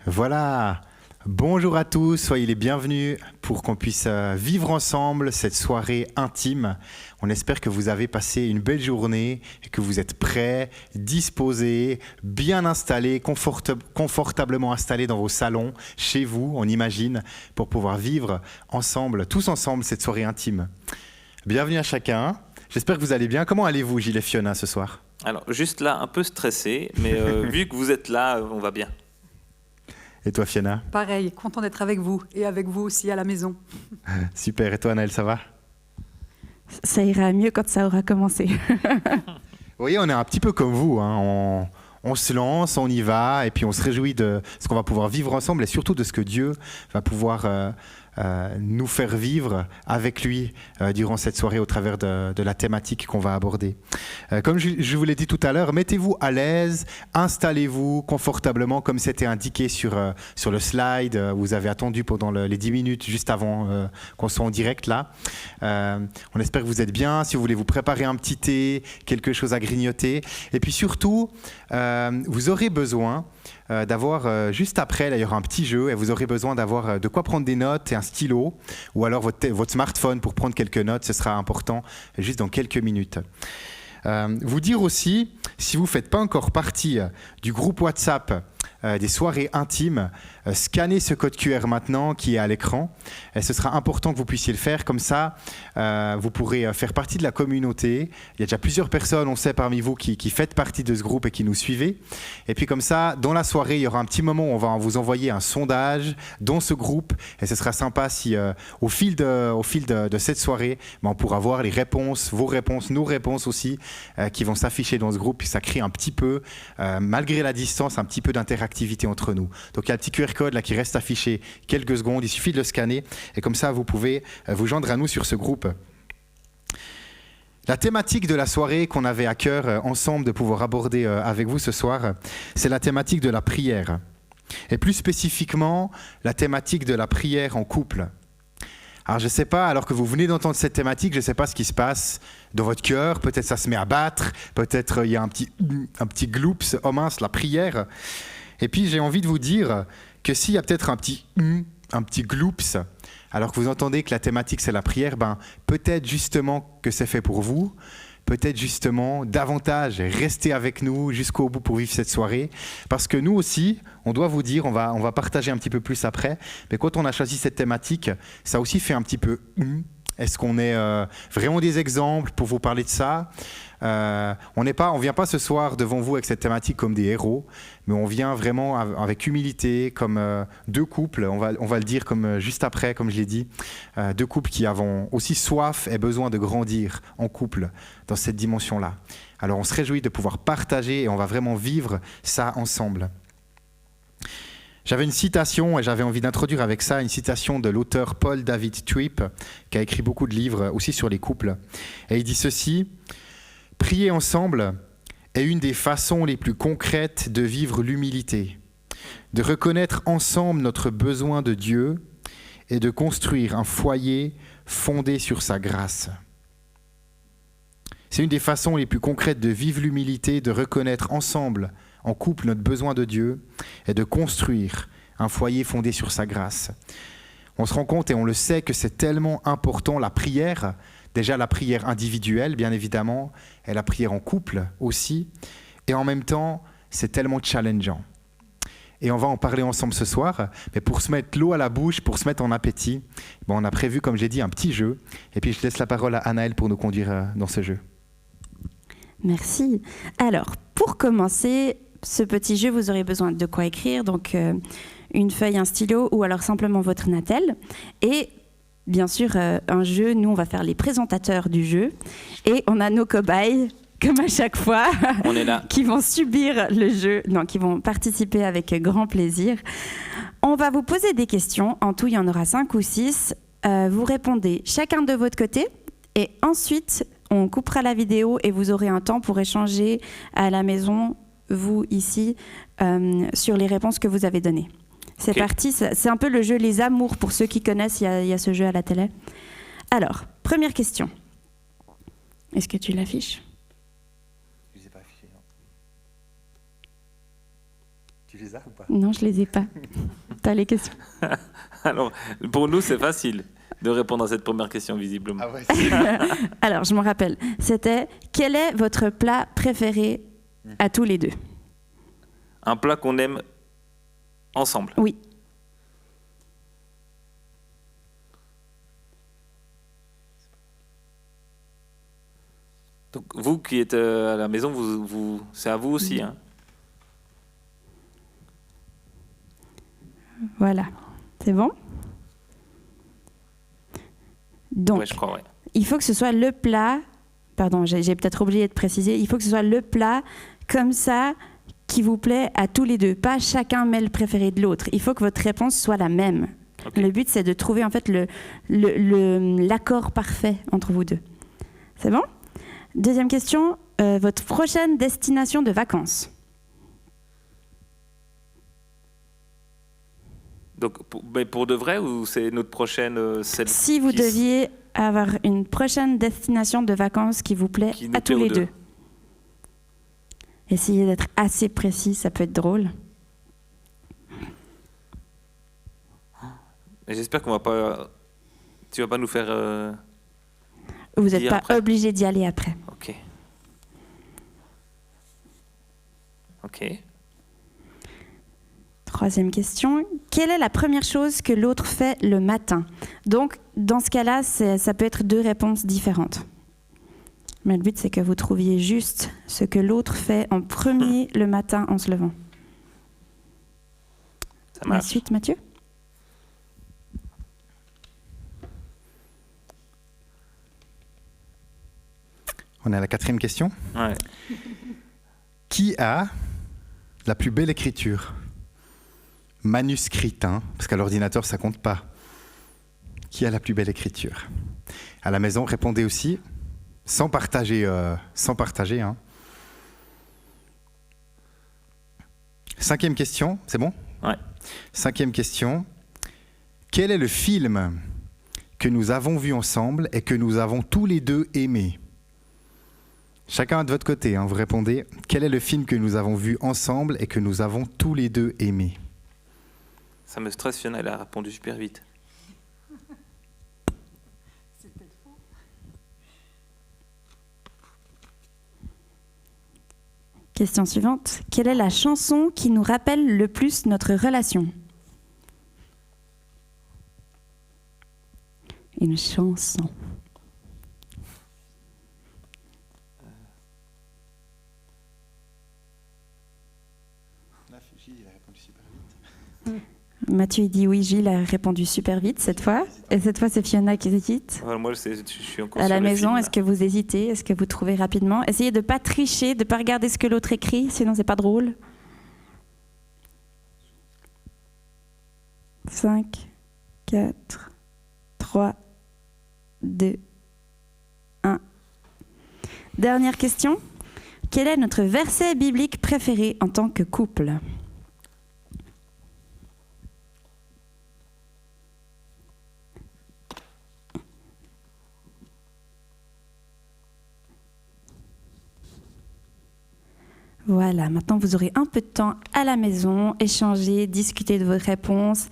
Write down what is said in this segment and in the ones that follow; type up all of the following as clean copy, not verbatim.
Voilà, bonjour à tous, soyez les bienvenus pour qu'on puisse vivre ensemble cette soirée intime. On espère que vous avez passé une belle journée et que vous êtes prêts, disposés, bien installés, confortablement installés dans vos salons, chez vous, on imagine, pour pouvoir vivre ensemble, tous ensemble, cette soirée intime. Bienvenue à chacun, j'espère que vous allez bien. Comment allez-vous, Gilles et Fiona, ce soir ? Alors, juste là, un peu stressé, mais vu que vous êtes là, on va bien. Et toi, Fiona ? Pareil, content d'être avec vous et avec vous aussi à la maison. Super, et toi, Anaëlle, ça va ? Ça ira mieux quand ça aura commencé. Vous voyez, on est un petit peu comme vous, hein. On se lance, on y va, et puis on se réjouit de ce qu'on va pouvoir vivre ensemble, et surtout de ce que Dieu va pouvoir nous faire vivre avec lui durant cette soirée au travers de la thématique qu'on va aborder. Comme je vous l'ai dit tout à l'heure, mettez-vous à l'aise, installez-vous confortablement comme c'était indiqué sur le slide. Vous avez attendu pendant les 10 minutes juste avant qu'on soit en direct là. On espère que vous êtes bien. Si vous voulez vous préparer un petit thé, quelque chose à grignoter. Et puis surtout, vous aurez besoin d'avoir, juste après, là, il y aura un petit jeu et vous aurez besoin d'avoir de quoi prendre des notes et un stylo ou alors votre smartphone pour prendre quelques notes, ce sera important juste dans quelques minutes. Vous dire aussi, si vous ne faites pas encore partie du groupe WhatsApp des soirées intimes, scannez ce code QR maintenant qui est à l'écran. Et ce sera important que vous puissiez le faire. Comme ça, vous pourrez faire partie de la communauté. Il y a déjà plusieurs personnes, on sait, parmi vous qui faites partie de ce groupe et qui nous suivez. Et puis comme ça, dans la soirée, il y aura un petit moment où on va vous envoyer un sondage dans ce groupe. Et ce sera sympa si, au fil de cette soirée, on pourra voir les réponses, vos réponses, nos réponses aussi, qui vont s'afficher dans ce groupe. Et ça crée un petit peu, malgré la distance, un petit peu d'interactivité entre nous. Donc il y a un petit QR code là qui reste affiché quelques secondes, il suffit de le scanner et comme ça vous pouvez vous joindre à nous sur ce groupe. La thématique de la soirée qu'on avait à cœur ensemble de pouvoir aborder avec vous ce soir, c'est la thématique de la prière. Et plus spécifiquement, la thématique de la prière en couple. Alors je ne sais pas, alors que vous venez d'entendre cette thématique, je ne sais pas ce qui se passe dans votre cœur, peut-être ça se met à battre, peut-être il y a un petit gloops, oh mince, la prière. Et puis j'ai envie de vous dire que s'il y a peut-être un petit gloops, alors que vous entendez que la thématique c'est la prière, peut-être justement que c'est fait pour vous, peut-être justement davantage restez avec nous jusqu'au bout pour vivre cette soirée, parce que nous aussi, on doit vous dire, on va partager un petit peu plus après, mais quand on a choisi cette thématique, ça aussi fait un petit peu est-ce qu'on est vraiment des exemples pour vous parler de ça ? On vient pas ce soir devant vous avec cette thématique comme des héros, mais on vient vraiment avec humilité, comme deux couples, on va le dire comme juste après, comme je l'ai dit, deux couples qui avons aussi soif et besoin de grandir en couple dans cette dimension-là. Alors on se réjouit de pouvoir partager et on va vraiment vivre ça ensemble. J'avais une citation et j'avais envie d'introduire avec ça une citation de l'auteur Paul David Tripp qui a écrit beaucoup de livres aussi sur les couples. Et il dit ceci: « Prier ensemble est une des façons les plus concrètes de vivre l'humilité, de reconnaître ensemble notre besoin de Dieu et de construire un foyer fondé sur sa grâce. » C'est une des façons les plus concrètes de vivre l'humilité, de reconnaître ensemble en couple notre besoin de Dieu et de construire un foyer fondé sur sa grâce. On se rend compte et on le sait que c'est tellement important, la prière, déjà la prière individuelle bien évidemment, et la prière en couple aussi, et en même temps c'est tellement challengeant. Et on va en parler ensemble ce soir, mais pour se mettre l'eau à la bouche, pour se mettre en appétit, on a prévu, comme j'ai dit, un petit jeu, et puis je laisse la parole à Anaëlle pour nous conduire dans ce jeu. Merci. Alors, pour commencer ce petit jeu, vous aurez besoin de quoi écrire, donc une feuille, un stylo ou alors simplement votre Natel. Et bien sûr, un jeu, nous on va faire les présentateurs du jeu et on a nos cobayes, comme à chaque fois, on est là. qui vont subir le jeu, non, qui vont participer avec grand plaisir. On va vous poser des questions, en tout il y en aura 5 ou 6. Vous répondez chacun de votre côté et ensuite on coupera la vidéo et vous aurez un temps pour échanger à la maison, vous ici, sur les réponses que vous avez données. C'est parti, c'est un peu le jeu Les Amours pour ceux qui connaissent, il y a ce jeu à la télé. Alors, première question. Est-ce que tu l'affiches ? Je ne les ai pas affichés, non. Tu les as ou pas ? Non, je ne les ai pas. T'as les questions. Alors, pour nous, c'est facile de répondre à cette première question, visiblement. Ah ouais. Alors, je me rappelle. C'était quel est votre plat préféré à tous les deux? Un plat qu'on aime ensemble. Oui. Donc, vous qui êtes à la maison, c'est à vous aussi. Hein. Voilà. C'est bon? Donc, Ouais, je crois, ouais. il faut que ce soit le plat. Pardon, j'ai peut-être oublié de préciser. Il faut que ce soit le plat comme ça qui vous plaît à tous les deux. Pas chacun met le préféré de l'autre. Il faut que votre réponse soit la même. Okay. Le but, c'est de trouver en fait l'accord parfait entre vous deux. C'est bon? Deuxième question. Votre prochaine destination de vacances? Donc, pour de vrai ou c'est notre prochaine celle Si vous deviez avoir une prochaine destination de vacances qui vous plaît qui nous à tous plaît les aux deux. Essayez d'être assez précis, ça peut être drôle. Mais j'espère qu'on va pas. Tu vas pas nous faire. Vous n'êtes dire pas après. obligé d'y aller après. Ok. Ok. Troisième question. Quelle est la première chose que l'autre fait le matin? Donc, dans ce cas-là, ça peut être deux réponses différentes. Mais le but, c'est que vous trouviez juste ce que l'autre fait en premier le matin en se levant. Ça La marche. suite, Mathieu? On est à la 4e question. Ouais. Qui a la plus belle écriture? Manuscrite, hein, parce qu'à l'ordinateur, ça compte pas. Qui a la plus belle écriture? À la maison, répondez aussi, sans partager. Hein. 5e question, c'est bon? Ouais. 5e question. Quel est le film que nous avons vu ensemble et que nous avons tous les deux aimé? Chacun de votre côté, hein, vous répondez. Quel est le film que nous avons vu ensemble et que nous avons tous les deux aimé? Ça me stresse, Fiona, elle a répondu super vite. C'est peut-être faux. Question suivante. Quelle est la chanson qui nous rappelle le plus notre relation? Une chanson. Mathieu il dit oui, Gilles a répondu super vite cette fois. Et cette fois, c'est Fiona qui hésite. Voilà, moi, je suis encore À sur la le maison, film, est-ce là. que vous hésitez? Est-ce que vous trouvez rapidement? Essayez de ne pas tricher, de ne pas regarder ce que l'autre écrit, sinon c'est pas drôle. 5, 4, 3, 2, 1. Dernière question. Quel est notre verset biblique préféré en tant que couple? Voilà, maintenant vous aurez un peu de temps à la maison, échanger, discuter de vos réponses,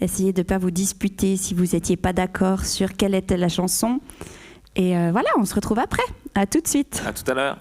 essayer de ne pas vous disputer si vous n'étiez pas d'accord sur quelle était la chanson. Et voilà, on se retrouve après. À tout de suite. À tout à l'heure.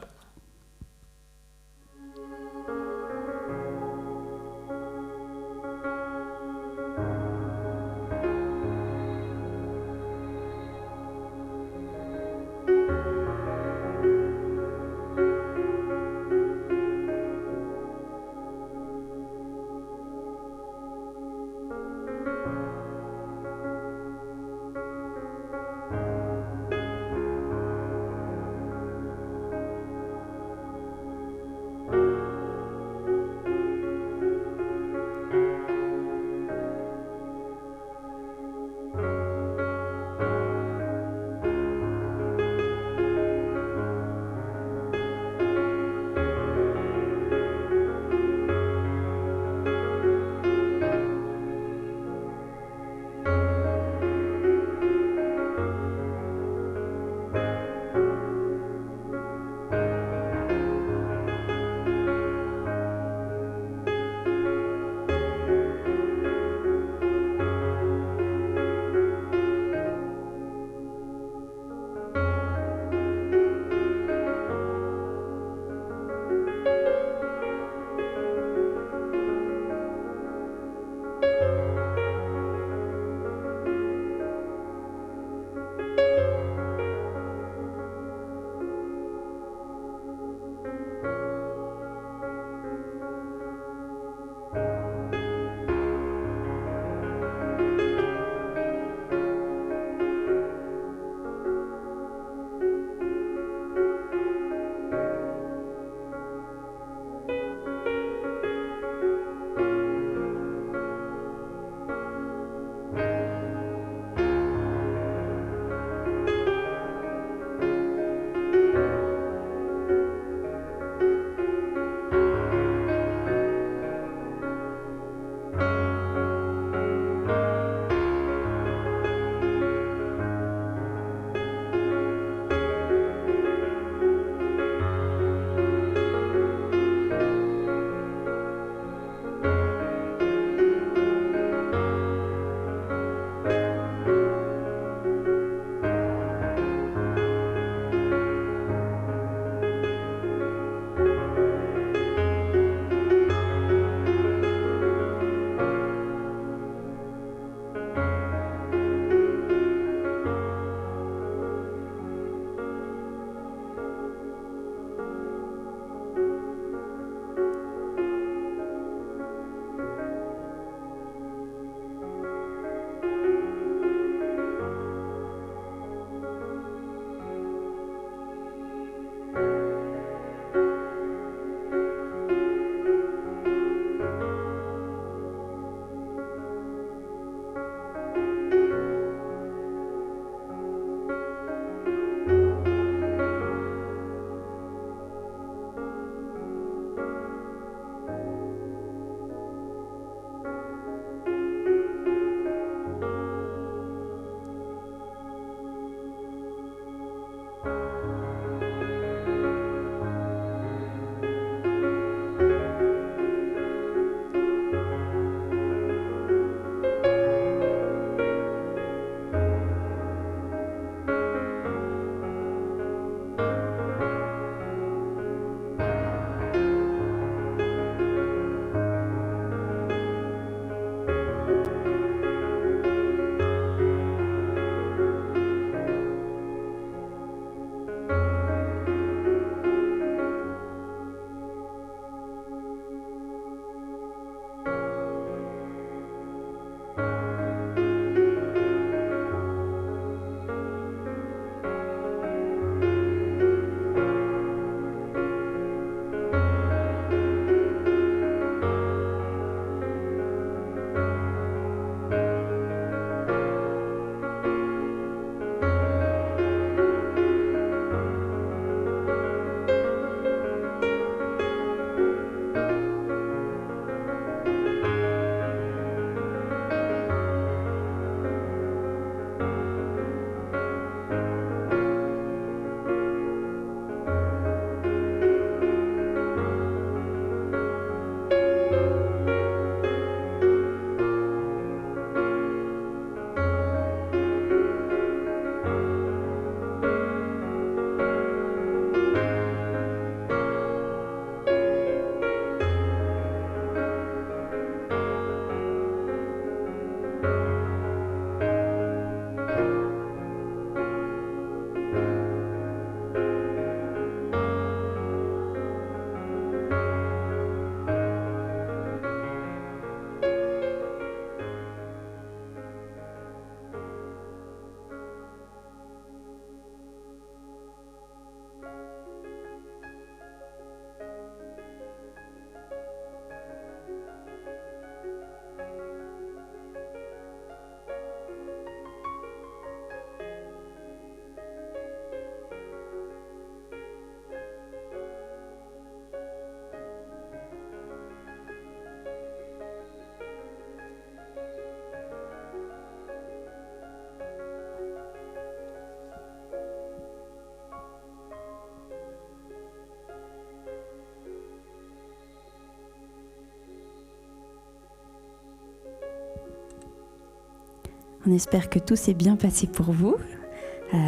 On espère que tout s'est bien passé pour vous.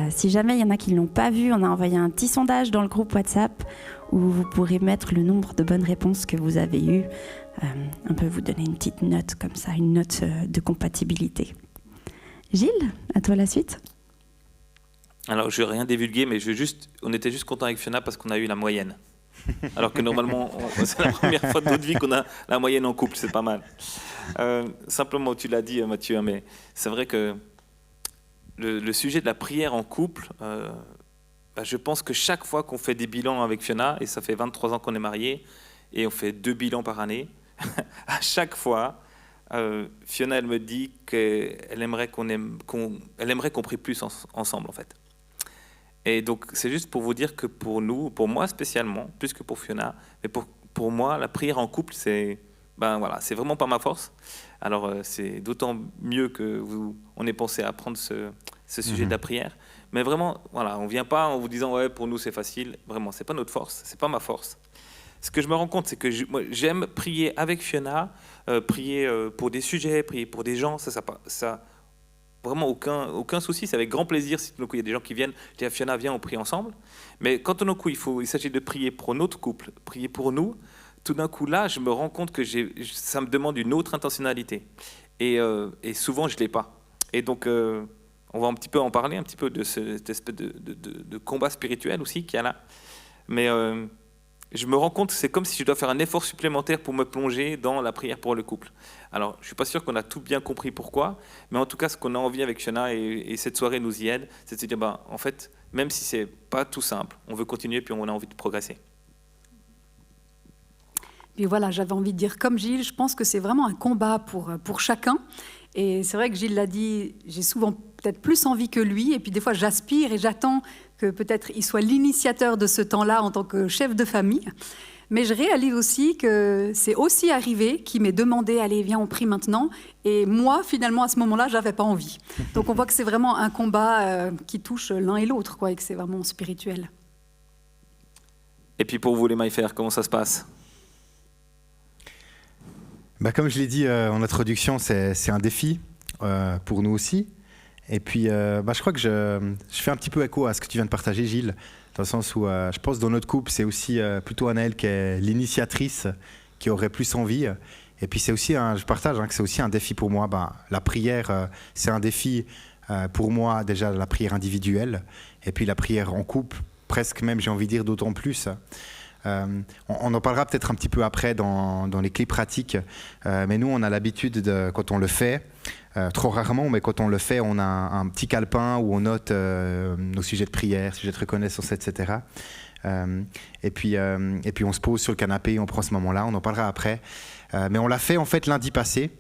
Si jamais il y en a qui ne l'ont pas vu, on a envoyé un petit sondage dans le groupe WhatsApp où vous pourrez mettre le nombre de bonnes réponses que vous avez eues. On peut vous donner une petite note comme ça, une note de compatibilité. Gilles, à toi la suite. Alors, je ne vais rien divulguer, mais on était juste content avec Fiona parce qu'on a eu la moyenne. Alors que normalement, c'est la première fois de notre vie qu'on a la moyenne en couple, c'est pas mal. Simplement, tu l'as dit, Mathieu, mais c'est vrai que le sujet de la prière en couple, je pense que chaque fois qu'on fait des bilans avec Fiona, et ça fait 23 ans qu'on est mariés, et on fait 2 bilans par année, à chaque fois, Fiona, elle me dit qu'elle aimerait qu'on prie plus ensemble, en fait. Et donc, c'est juste pour vous dire que pour nous, pour moi spécialement, plus que pour Fiona, mais pour moi, la prière en couple, c'est vraiment pas ma force. Alors, c'est d'autant mieux que on ait pensé à prendre ce sujet de la prière. Mais vraiment, voilà, on ne vient pas en vous disant « ouais, pour nous, c'est facile ». Vraiment, ce n'est pas notre force, ce n'est pas ma force. Ce que je me rends compte, c'est que j'aime prier avec Fiona, prier pour des sujets, prier pour des gens, ça vraiment aucun souci, c'est avec grand plaisir si tout d'un coup il y a des gens qui viennent, je dis à Fiona, viens, on prie ensemble. Mais quand tout d'un coup il s'agit de prier pour notre couple, prier pour nous, tout d'un coup là, je me rends compte que ça me demande une autre intentionnalité. Et souvent, je ne l'ai pas. Et donc, on va un petit peu en parler, un petit peu de cette espèce de combat spirituel aussi qu'il y a là. Mais je me rends compte que c'est comme si je dois faire un effort supplémentaire pour me plonger dans la prière pour le couple. Alors, je ne suis pas sûr qu'on a tout bien compris pourquoi, mais en tout cas, ce qu'on a envie avec Fiona, et cette soirée nous y aide, c'est de se dire, en fait, même si ce n'est pas tout simple, on veut continuer, puis on a envie de progresser. Puis voilà, j'avais envie de dire comme Gilles, je pense que c'est vraiment un combat pour chacun. Et c'est vrai que Gilles l'a dit, j'ai souvent peut-être plus envie que lui, et puis des fois j'aspire et j'attends que peut-être il soit l'initiateur de ce temps-là en tant que chef de famille. Mais je réalise aussi que c'est aussi arrivé qu'il m'ait demandé « Allez, viens, on prie maintenant ». Et moi, finalement, à ce moment-là, je n'avais pas envie. Donc on voit que c'est vraiment un combat qui touche l'un et l'autre, et que c'est vraiment spirituel. Et puis pour vous, les MyFair, comment ça se passe ? Comme je l'ai dit en introduction, c'est un défi pour nous aussi. Et puis, je crois que je fais un petit peu écho à ce que tu viens de partager, Gilles, dans le sens où je pense que dans notre couple, c'est aussi plutôt Anaëlle qui est l'initiatrice, qui aurait plus envie. Et puis, c'est aussi, je partage que c'est aussi un défi pour moi. La prière, c'est un défi pour moi, déjà la prière individuelle, et puis la prière en couple, presque même, j'ai envie de dire, d'autant plus. On en parlera peut-être un petit peu après dans les clés pratiques, mais nous on a l'habitude, quand on le fait, trop rarement, mais quand on le fait, on a un petit calepin où on note nos sujets de prière, sujets de reconnaissance, etc. Et puis on se pose sur le canapé, on prend ce moment-là, on en parlera après. Mais on l'a fait en fait lundi passé,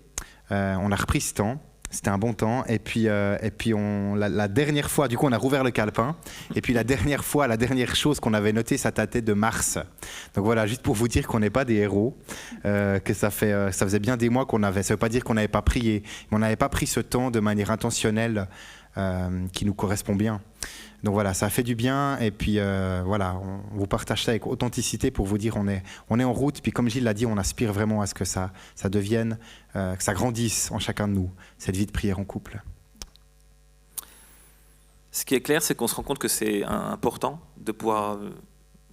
on a repris ce temps. C'était un bon temps. Et puis la dernière fois, du coup, on a rouvert le calepin. Et puis la dernière chose qu'on avait notée, ça datait de mars. Donc voilà, juste pour vous dire qu'on n'est pas des héros, que ça faisait bien des mois qu'on avait. Ça ne veut pas dire qu'on n'avait pas prié, mais on n'avait pas pris ce temps de manière intentionnelle qui nous correspond bien. Donc voilà, ça a fait du bien. Et puis voilà, on vous partage ça avec authenticité pour vous dire on est en route. Puis comme Gilles l'a dit, on aspire vraiment à ce que ça devienne, que ça grandisse en chacun de nous, cette vie de prière en couple. Ce qui est clair, c'est qu'on se rend compte que c'est important de pouvoir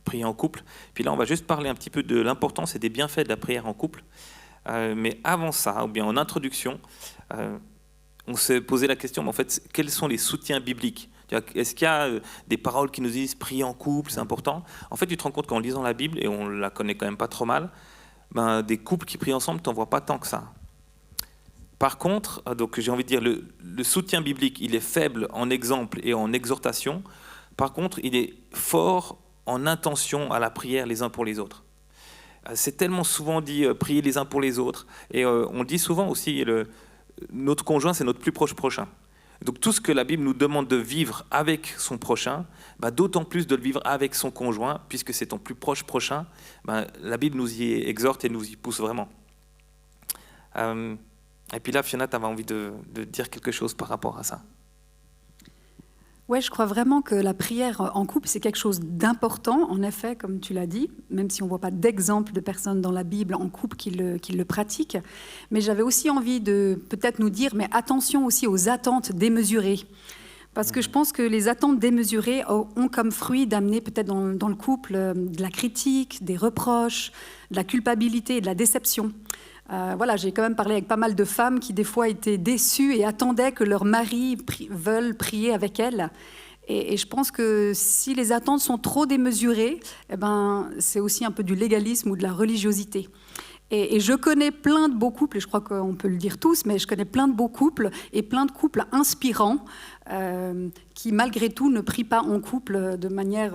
prier en couple. Puis là, on va juste parler un petit peu de l'importance et des bienfaits de la prière en couple. Mais avant ça, ou bien en introduction, on s'est posé la question, mais en fait, quels sont les soutiens bibliques ? Est-ce qu'il y a des paroles qui nous disent « prier en couple, c'est important ?» En fait, tu te rends compte qu'en lisant la Bible, et on la connaît quand même pas trop mal, des couples qui prient ensemble, tu n'en vois pas tant que ça. Par contre, donc j'ai envie de dire, le soutien biblique, il est faible en exemple et en exhortation. Par contre, il est fort en intention à la prière les uns pour les autres. C'est tellement souvent dit prier les uns pour les autres. Et on dit souvent aussi, notre conjoint, c'est notre plus proche prochain. Donc tout ce que la Bible nous demande de vivre avec son prochain, d'autant plus de le vivre avec son conjoint, puisque c'est ton plus proche prochain, la Bible nous y exhorte et nous y pousse vraiment. Et puis là, Fiona, tu avais envie de dire quelque chose par rapport à ça. Ouais, je crois vraiment que la prière en couple, c'est quelque chose d'important, en effet, comme tu l'as dit, même si on ne voit pas d'exemple de personnes dans la Bible en couple qui le pratiquent. Mais j'avais aussi envie de peut-être nous dire, mais attention aussi aux attentes démesurées. Parce que je pense que les attentes démesurées ont comme fruit d'amener peut-être dans le couple de la critique, des reproches, de la culpabilité et de la déception. Voilà, j'ai quand même parlé avec pas mal de femmes qui des fois étaient déçues et attendaient que leur mari veuille prier avec elles. Et je pense que si les attentes sont trop démesurées, eh ben, c'est aussi un peu du légalisme ou de la religiosité. Et je connais plein de beaux couples, et je crois qu'on peut le dire tous, mais je connais plein de beaux couples et plein de couples inspirants qui, malgré tout, ne prient pas en couple de manière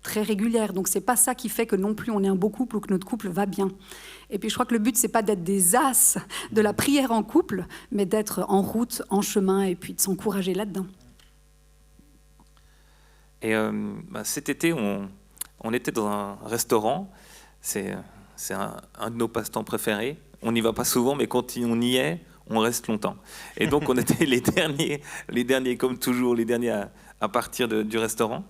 très régulière. Donc, c'est pas ça qui fait que non plus on est un beau couple ou que notre couple va bien. Et puis, je crois que le but, c'est pas d'être des as de la prière en couple, mais d'être en route, en chemin, et puis de s'encourager là-dedans. Et cet été, on était dans un restaurant. C'est un de nos passe-temps préférés. On n'y va pas souvent, mais quand on y est, on reste longtemps. Et donc, on était les derniers, comme toujours, les derniers à partir du restaurant.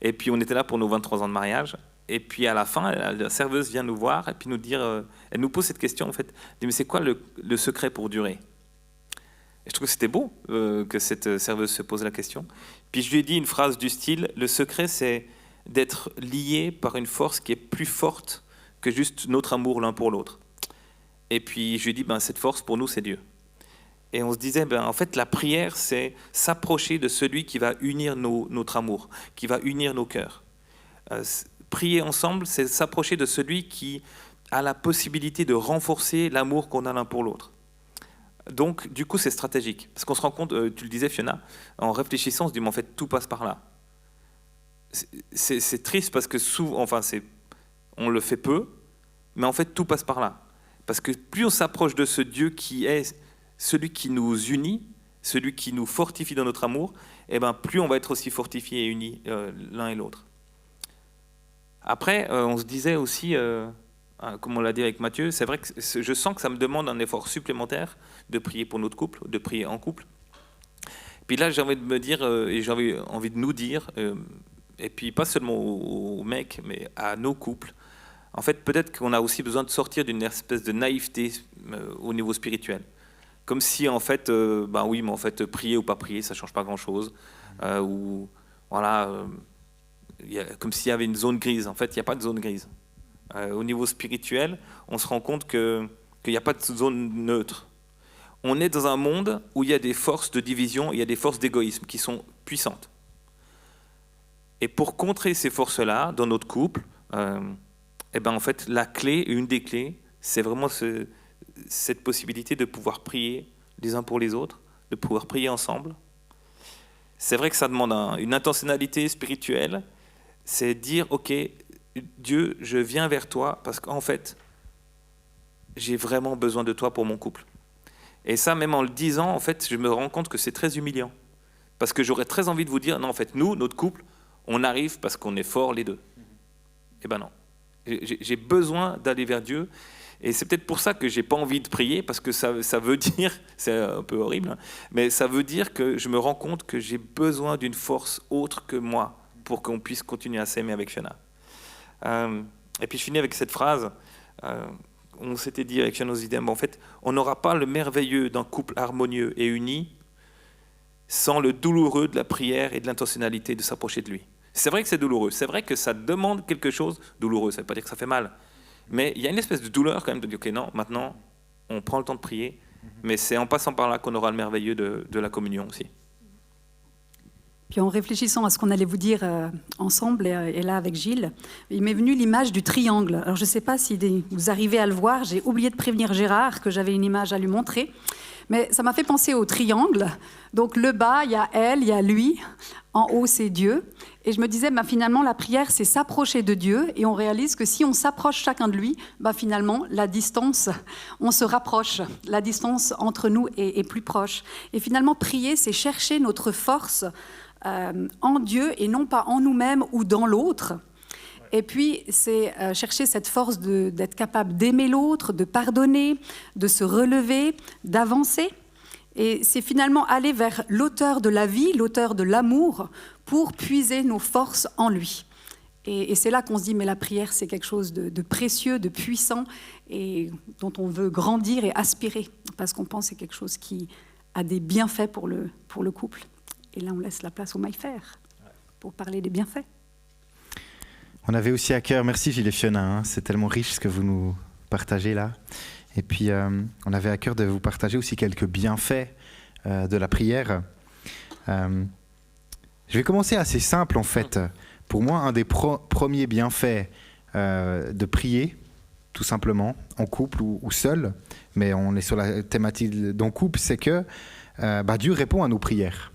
Et puis, on était là pour nos 23 ans de mariage. Et puis, à la fin, la serveuse vient nous voir et puis nous dire, elle nous pose cette question, en fait. Elle dit, mais c'est quoi le secret pour durer ? Et je trouve que c'était beau que cette serveuse se pose la question. Puis, je lui ai dit une phrase du style, le secret, c'est d'être lié par une force qui est plus forte que juste notre amour l'un pour l'autre. Et puis, je lui ai dit, cette force, pour nous, c'est Dieu. Et on se disait, en fait, la prière, c'est s'approcher de celui qui va unir notre amour, qui va unir nos cœurs. Prier ensemble, c'est s'approcher de celui qui a la possibilité de renforcer l'amour qu'on a l'un pour l'autre. Donc, du coup, c'est stratégique. Parce qu'on se rend compte, tu le disais, Fiona, en réfléchissant, on se dit, mais en fait, tout passe par là. C'est triste parce que souvent, on le fait peu, mais en fait, tout passe par là. Parce que plus on s'approche de ce Dieu qui est celui qui nous unit, celui qui nous fortifie dans notre amour, plus on va être aussi fortifiés et unis l'un et l'autre. Après, on se disait aussi, comme on l'a dit avec Mathieu, c'est vrai que je sens que ça me demande un effort supplémentaire de prier pour notre couple, de prier en couple. Puis là, j'ai envie de me dire, et j'ai envie de nous dire, et puis pas seulement aux mecs, mais à nos couples, en fait, peut-être qu'on a aussi besoin de sortir d'une espèce de naïveté au niveau spirituel. Comme si, en fait, oui, mais en fait, prier ou pas prier, ça ne change pas grand-chose. Ou, voilà, comme s'il y avait une zone grise. En fait, il n'y a pas de zone grise. Au niveau spirituel, on se rend compte qu'il n'y a pas de zone neutre. On est dans un monde où il y a des forces de division, il y a des forces d'égoïsme qui sont puissantes. Et pour contrer ces forces-là, dans notre couple, en fait, la clé, une des clés, c'est vraiment cette possibilité de pouvoir prier les uns pour les autres, de pouvoir prier ensemble. C'est vrai que ça demande une intentionnalité spirituelle, c'est dire, ok, Dieu, je viens vers toi parce qu'en fait, j'ai vraiment besoin de toi pour mon couple. Et ça, même en le disant, en fait, je me rends compte que c'est très humiliant. Parce que j'aurais très envie de vous dire, non, en fait, nous, notre couple, on arrive parce qu'on est forts les deux. Eh ben non. J'ai besoin d'aller vers Dieu. Et c'est peut-être pour ça que j'ai pas envie de prier, parce que ça veut dire, c'est un peu horrible, mais ça veut dire que je me rends compte que j'ai besoin d'une force autre que moi pour qu'on puisse continuer à s'aimer avec Fiona. Et puis je finis avec cette phrase. On s'était dit avec Fiona Zidem, en fait, on n'aura pas le merveilleux d'un couple harmonieux et uni sans le douloureux de la prière et de l'intentionnalité de s'approcher de lui. C'est vrai que c'est douloureux, c'est vrai que ça demande quelque chose douloureux, ça ne veut pas dire que ça fait mal. Mais il y a une espèce de douleur quand même de dire, ok, non, maintenant, on prend le temps de prier, mais c'est en passant par là qu'on aura le merveilleux de la communion aussi. Puis en réfléchissant à ce qu'on allait vous dire ensemble, et là avec Gilles, il m'est venu l'image du triangle. Alors je ne sais pas si vous arrivez à le voir, j'ai oublié de prévenir Gérard que j'avais une image à lui montrer, mais ça m'a fait penser au triangle. Donc le bas, il y a elle, il y a lui, en haut c'est Dieu. Et je me disais, finalement, la prière, c'est s'approcher de Dieu. Et on réalise que si on s'approche chacun de lui, finalement, la distance, on se rapproche. La distance entre nous est plus proche. Et finalement, prier, c'est chercher notre force en Dieu et non pas en nous-mêmes ou dans l'autre. Et puis, c'est chercher cette force d'être capable d'aimer l'autre, de pardonner, de se relever, d'avancer. Et c'est finalement aller vers l'auteur de la vie, l'auteur de l'amour, pour puiser nos forces en lui. Et c'est là qu'on se dit, mais la prière, c'est quelque chose de précieux, de puissant, et dont on veut grandir et aspirer, parce qu'on pense que c'est quelque chose qui a des bienfaits pour le couple. Et là, on laisse la place au Maïfer pour parler des bienfaits. On avait aussi à cœur, merci Gilles et Fiona, c'est tellement riche ce que vous nous partagez là. Et puis, on avait à cœur de vous partager aussi quelques bienfaits de la prière. Je vais commencer assez simple, en fait. Pour moi, un des premiers bienfaits de prier, tout simplement, en couple ou seul, mais on est sur la thématique d'en couple, c'est que Dieu répond à nos prières.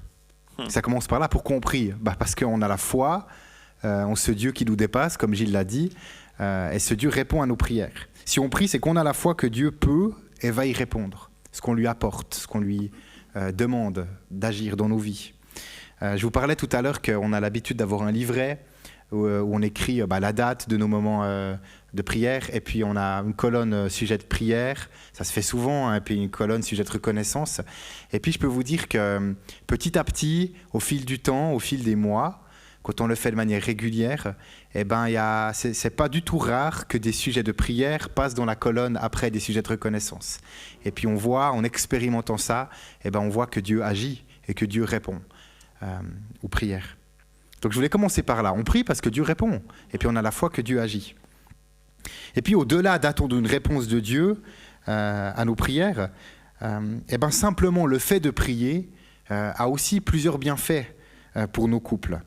Ça commence par là. Pourquoi on prie ? Parce qu'on a la foi en ce Dieu qui nous dépasse, comme Gilles l'a dit, et ce Dieu répond à nos prières. Si on prie, c'est qu'on a la foi que Dieu peut et va y répondre, ce qu'on lui apporte, ce qu'on lui demande d'agir dans nos vies. Je vous parlais tout à l'heure qu'on a l'habitude d'avoir un livret où on écrit la date de nos moments de prière, et puis on a une colonne sujet de prière, ça se fait souvent, et puis une colonne sujet de reconnaissance. Et puis je peux vous dire que petit à petit, au fil du temps, au fil des mois, quand on le fait de manière régulière, c'est pas du tout rare que des sujets de prière passent dans la colonne après des sujets de reconnaissance. Et puis on voit, en expérimentant ça, on voit que Dieu agit et que Dieu répond aux prières. Donc je voulais commencer par là. On prie parce que Dieu répond. Et puis on a la foi que Dieu agit. Et puis au-delà d'attendre une réponse de Dieu à nos prières, simplement le fait de prier a aussi plusieurs bienfaits pour nos couples.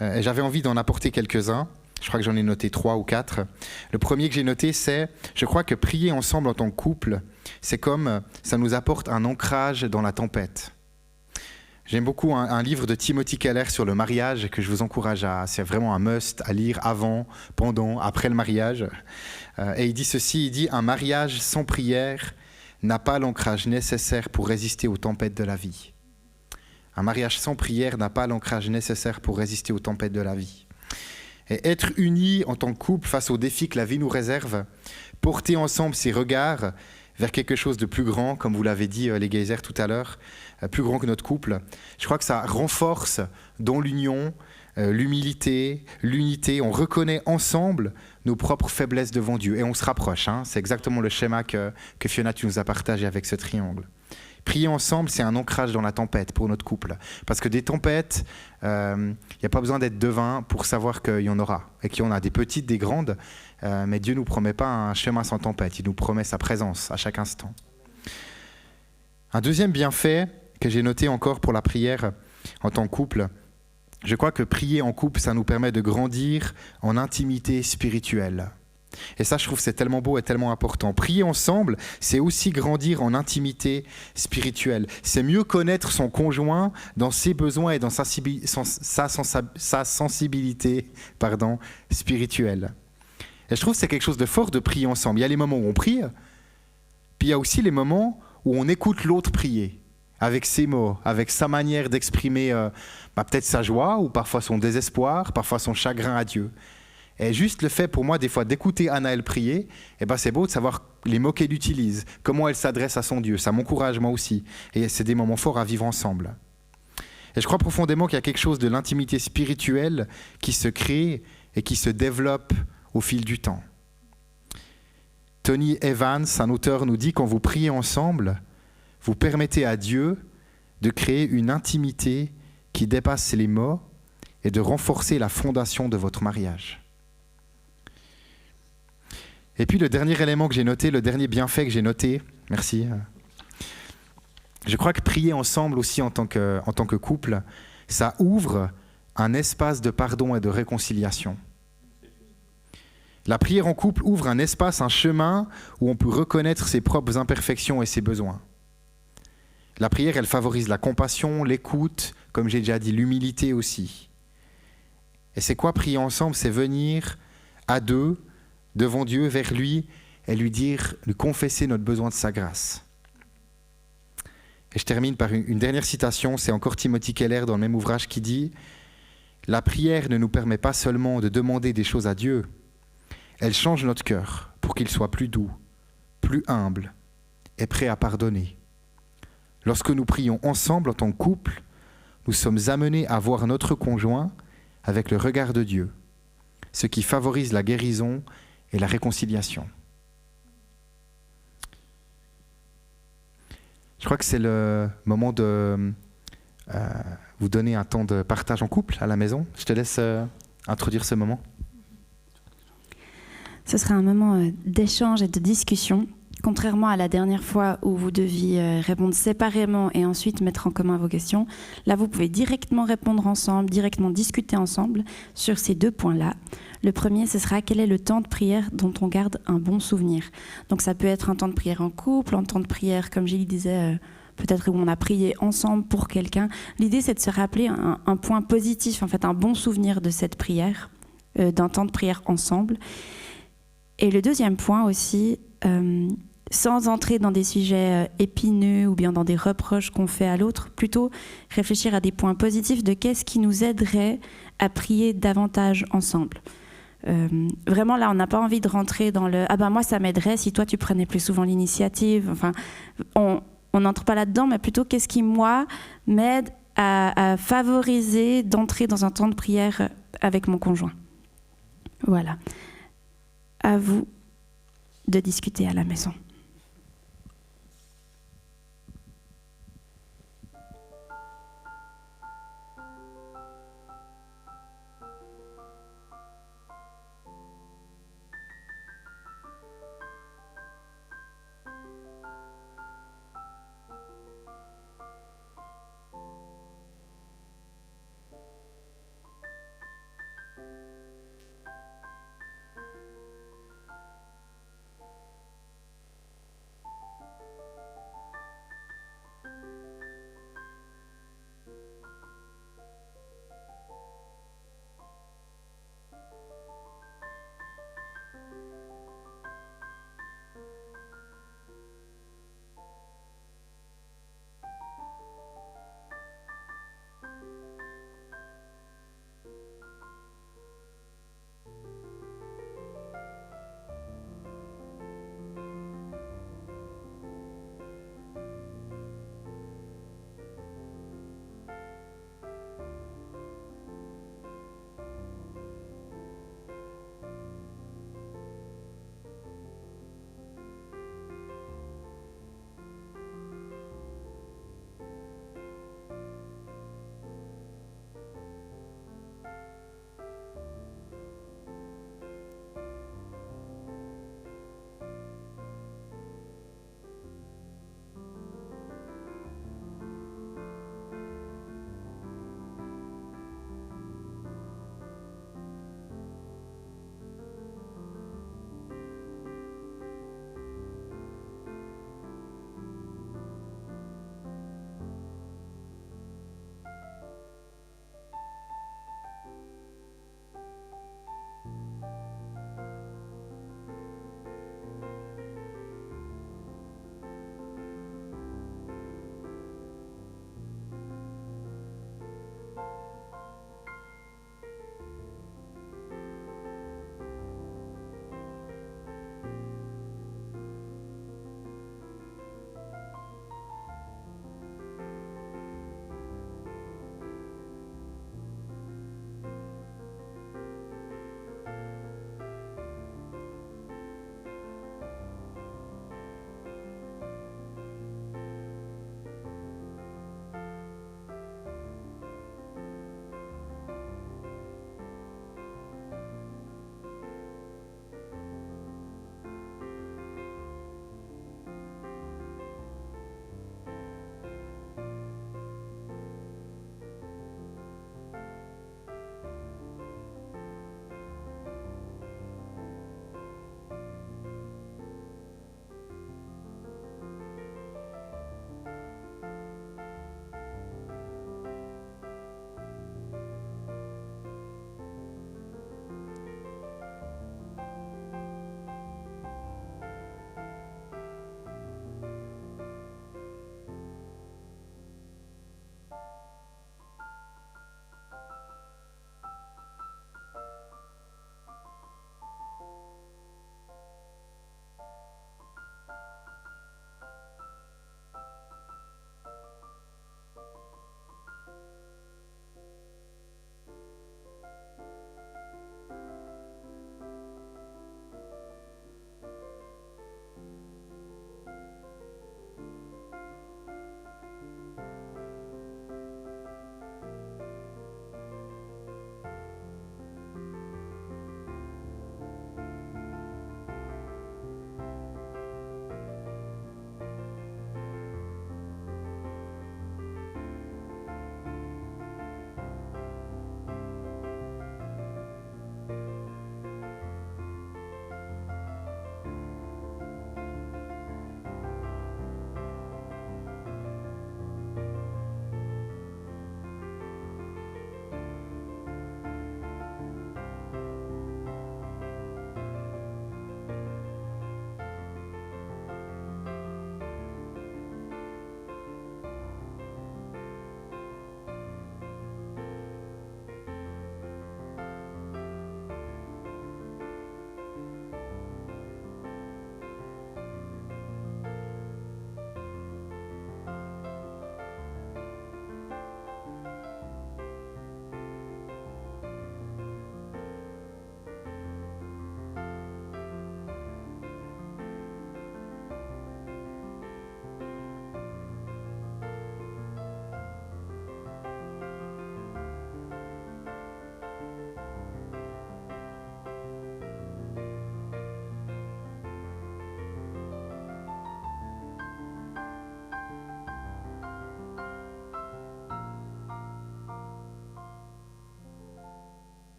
Et j'avais envie d'en apporter quelques-uns. Je crois que j'en ai noté 3 ou 4. Le premier que j'ai noté, c'est, je crois que prier ensemble en tant que couple, c'est comme ça nous apporte un ancrage dans la tempête. J'aime beaucoup un livre de Timothy Keller sur le mariage que je vous encourage c'est vraiment un must à lire avant, pendant, après le mariage. Et il dit ceci, il dit « Un mariage sans prière n'a pas l'ancrage nécessaire pour résister aux tempêtes de la vie. » Un mariage sans prière n'a pas l'ancrage nécessaire pour résister aux tempêtes de la vie. Et être unis en tant que couple face aux défis que la vie nous réserve, porter ensemble ses regards vers quelque chose de plus grand, comme vous l'avez dit les geysers tout à l'heure, plus grand que notre couple, je crois que ça renforce dans l'union, l'humilité, l'unité. On reconnaît ensemble nos propres faiblesses devant Dieu et on se rapproche. C'est exactement le schéma que Fiona, tu nous as partagé avec ce triangle. Prier ensemble, c'est un ancrage dans la tempête pour notre couple. Parce que des tempêtes, il n'y a pas besoin d'être devin pour savoir qu'il y en aura. Et qu'il y en a des petites, des grandes. Mais Dieu ne nous promet pas un chemin sans tempête. Il nous promet sa présence à chaque instant. Un deuxième bienfait que j'ai noté encore pour la prière en tant que couple, je crois que prier en couple, ça nous permet de grandir en intimité spirituelle. Et ça, je trouve que c'est tellement beau et tellement important. Prier ensemble, c'est aussi grandir en intimité spirituelle. C'est mieux connaître son conjoint dans ses besoins et dans sa sensibilité spirituelle. Et je trouve que c'est quelque chose de fort de prier ensemble. Il y a les moments où on prie, puis il y a aussi les moments où on écoute l'autre prier, avec ses mots, avec sa manière d'exprimer peut-être sa joie ou parfois son désespoir, parfois son chagrin à Dieu. Et juste le fait pour moi des fois d'écouter Anaëlle prier, c'est beau de savoir les mots qu'elle utilise, comment elle s'adresse à son Dieu, ça m'encourage moi aussi. Et c'est des moments forts à vivre ensemble. Et je crois profondément qu'il y a quelque chose de l'intimité spirituelle qui se crée et qui se développe au fil du temps. Tony Evans, un auteur, nous dit « Quand vous priez ensemble, vous permettez à Dieu de créer une intimité qui dépasse les mots et de renforcer la fondation de votre mariage. » Et puis le dernier élément que j'ai noté, le dernier bienfait que j'ai noté, merci. Je crois que prier ensemble aussi en tant que couple, ça ouvre un espace de pardon et de réconciliation. La prière en couple ouvre un espace, un chemin où on peut reconnaître ses propres imperfections et ses besoins. La prière, elle favorise la compassion, l'écoute, comme j'ai déjà dit, l'humilité aussi. Et c'est quoi prier ensemble ? C'est venir à deux, devant Dieu, vers lui, et lui confesser notre besoin de sa grâce. Et je termine par une dernière citation, c'est encore Timothy Keller dans le même ouvrage qui dit « La prière ne nous permet pas seulement de demander des choses à Dieu, elle change notre cœur pour qu'il soit plus doux, plus humble et prêt à pardonner. Lorsque nous prions ensemble en tant que couple, nous sommes amenés à voir notre conjoint avec le regard de Dieu, ce qui favorise la guérison et la réconciliation. Je crois que c'est le moment de vous donner un temps de partage en couple à la maison. Je te laisse introduire ce moment. Ce sera un moment d'échange et de discussion. Contrairement à la dernière fois où vous deviez répondre séparément et ensuite mettre en commun vos questions, là vous pouvez directement répondre ensemble, directement discuter ensemble sur ces 2 points-là. Le premier, ce sera quel est le temps de prière dont on garde un bon souvenir. Donc ça peut être un temps de prière en couple, un temps de prière, comme Gilles disait, peut-être où on a prié ensemble pour quelqu'un. L'idée, c'est de se rappeler un point positif, en fait, un bon souvenir de cette prière, d'un temps de prière ensemble. Et le deuxième point aussi, sans entrer dans des sujets épineux ou bien dans des reproches qu'on fait à l'autre, plutôt réfléchir à des points positifs de qu'est-ce qui nous aiderait à prier davantage ensemble. Vraiment, là, on n'a pas envie de rentrer dans le « Ah ben moi, ça m'aiderait si toi, tu prenais plus souvent l'initiative ». Enfin, on n'entre pas là-dedans, mais plutôt qu'est-ce qui, moi, m'aide à favoriser d'entrer dans un temps de prière avec mon conjoint. Voilà. À vous de discuter à la maison.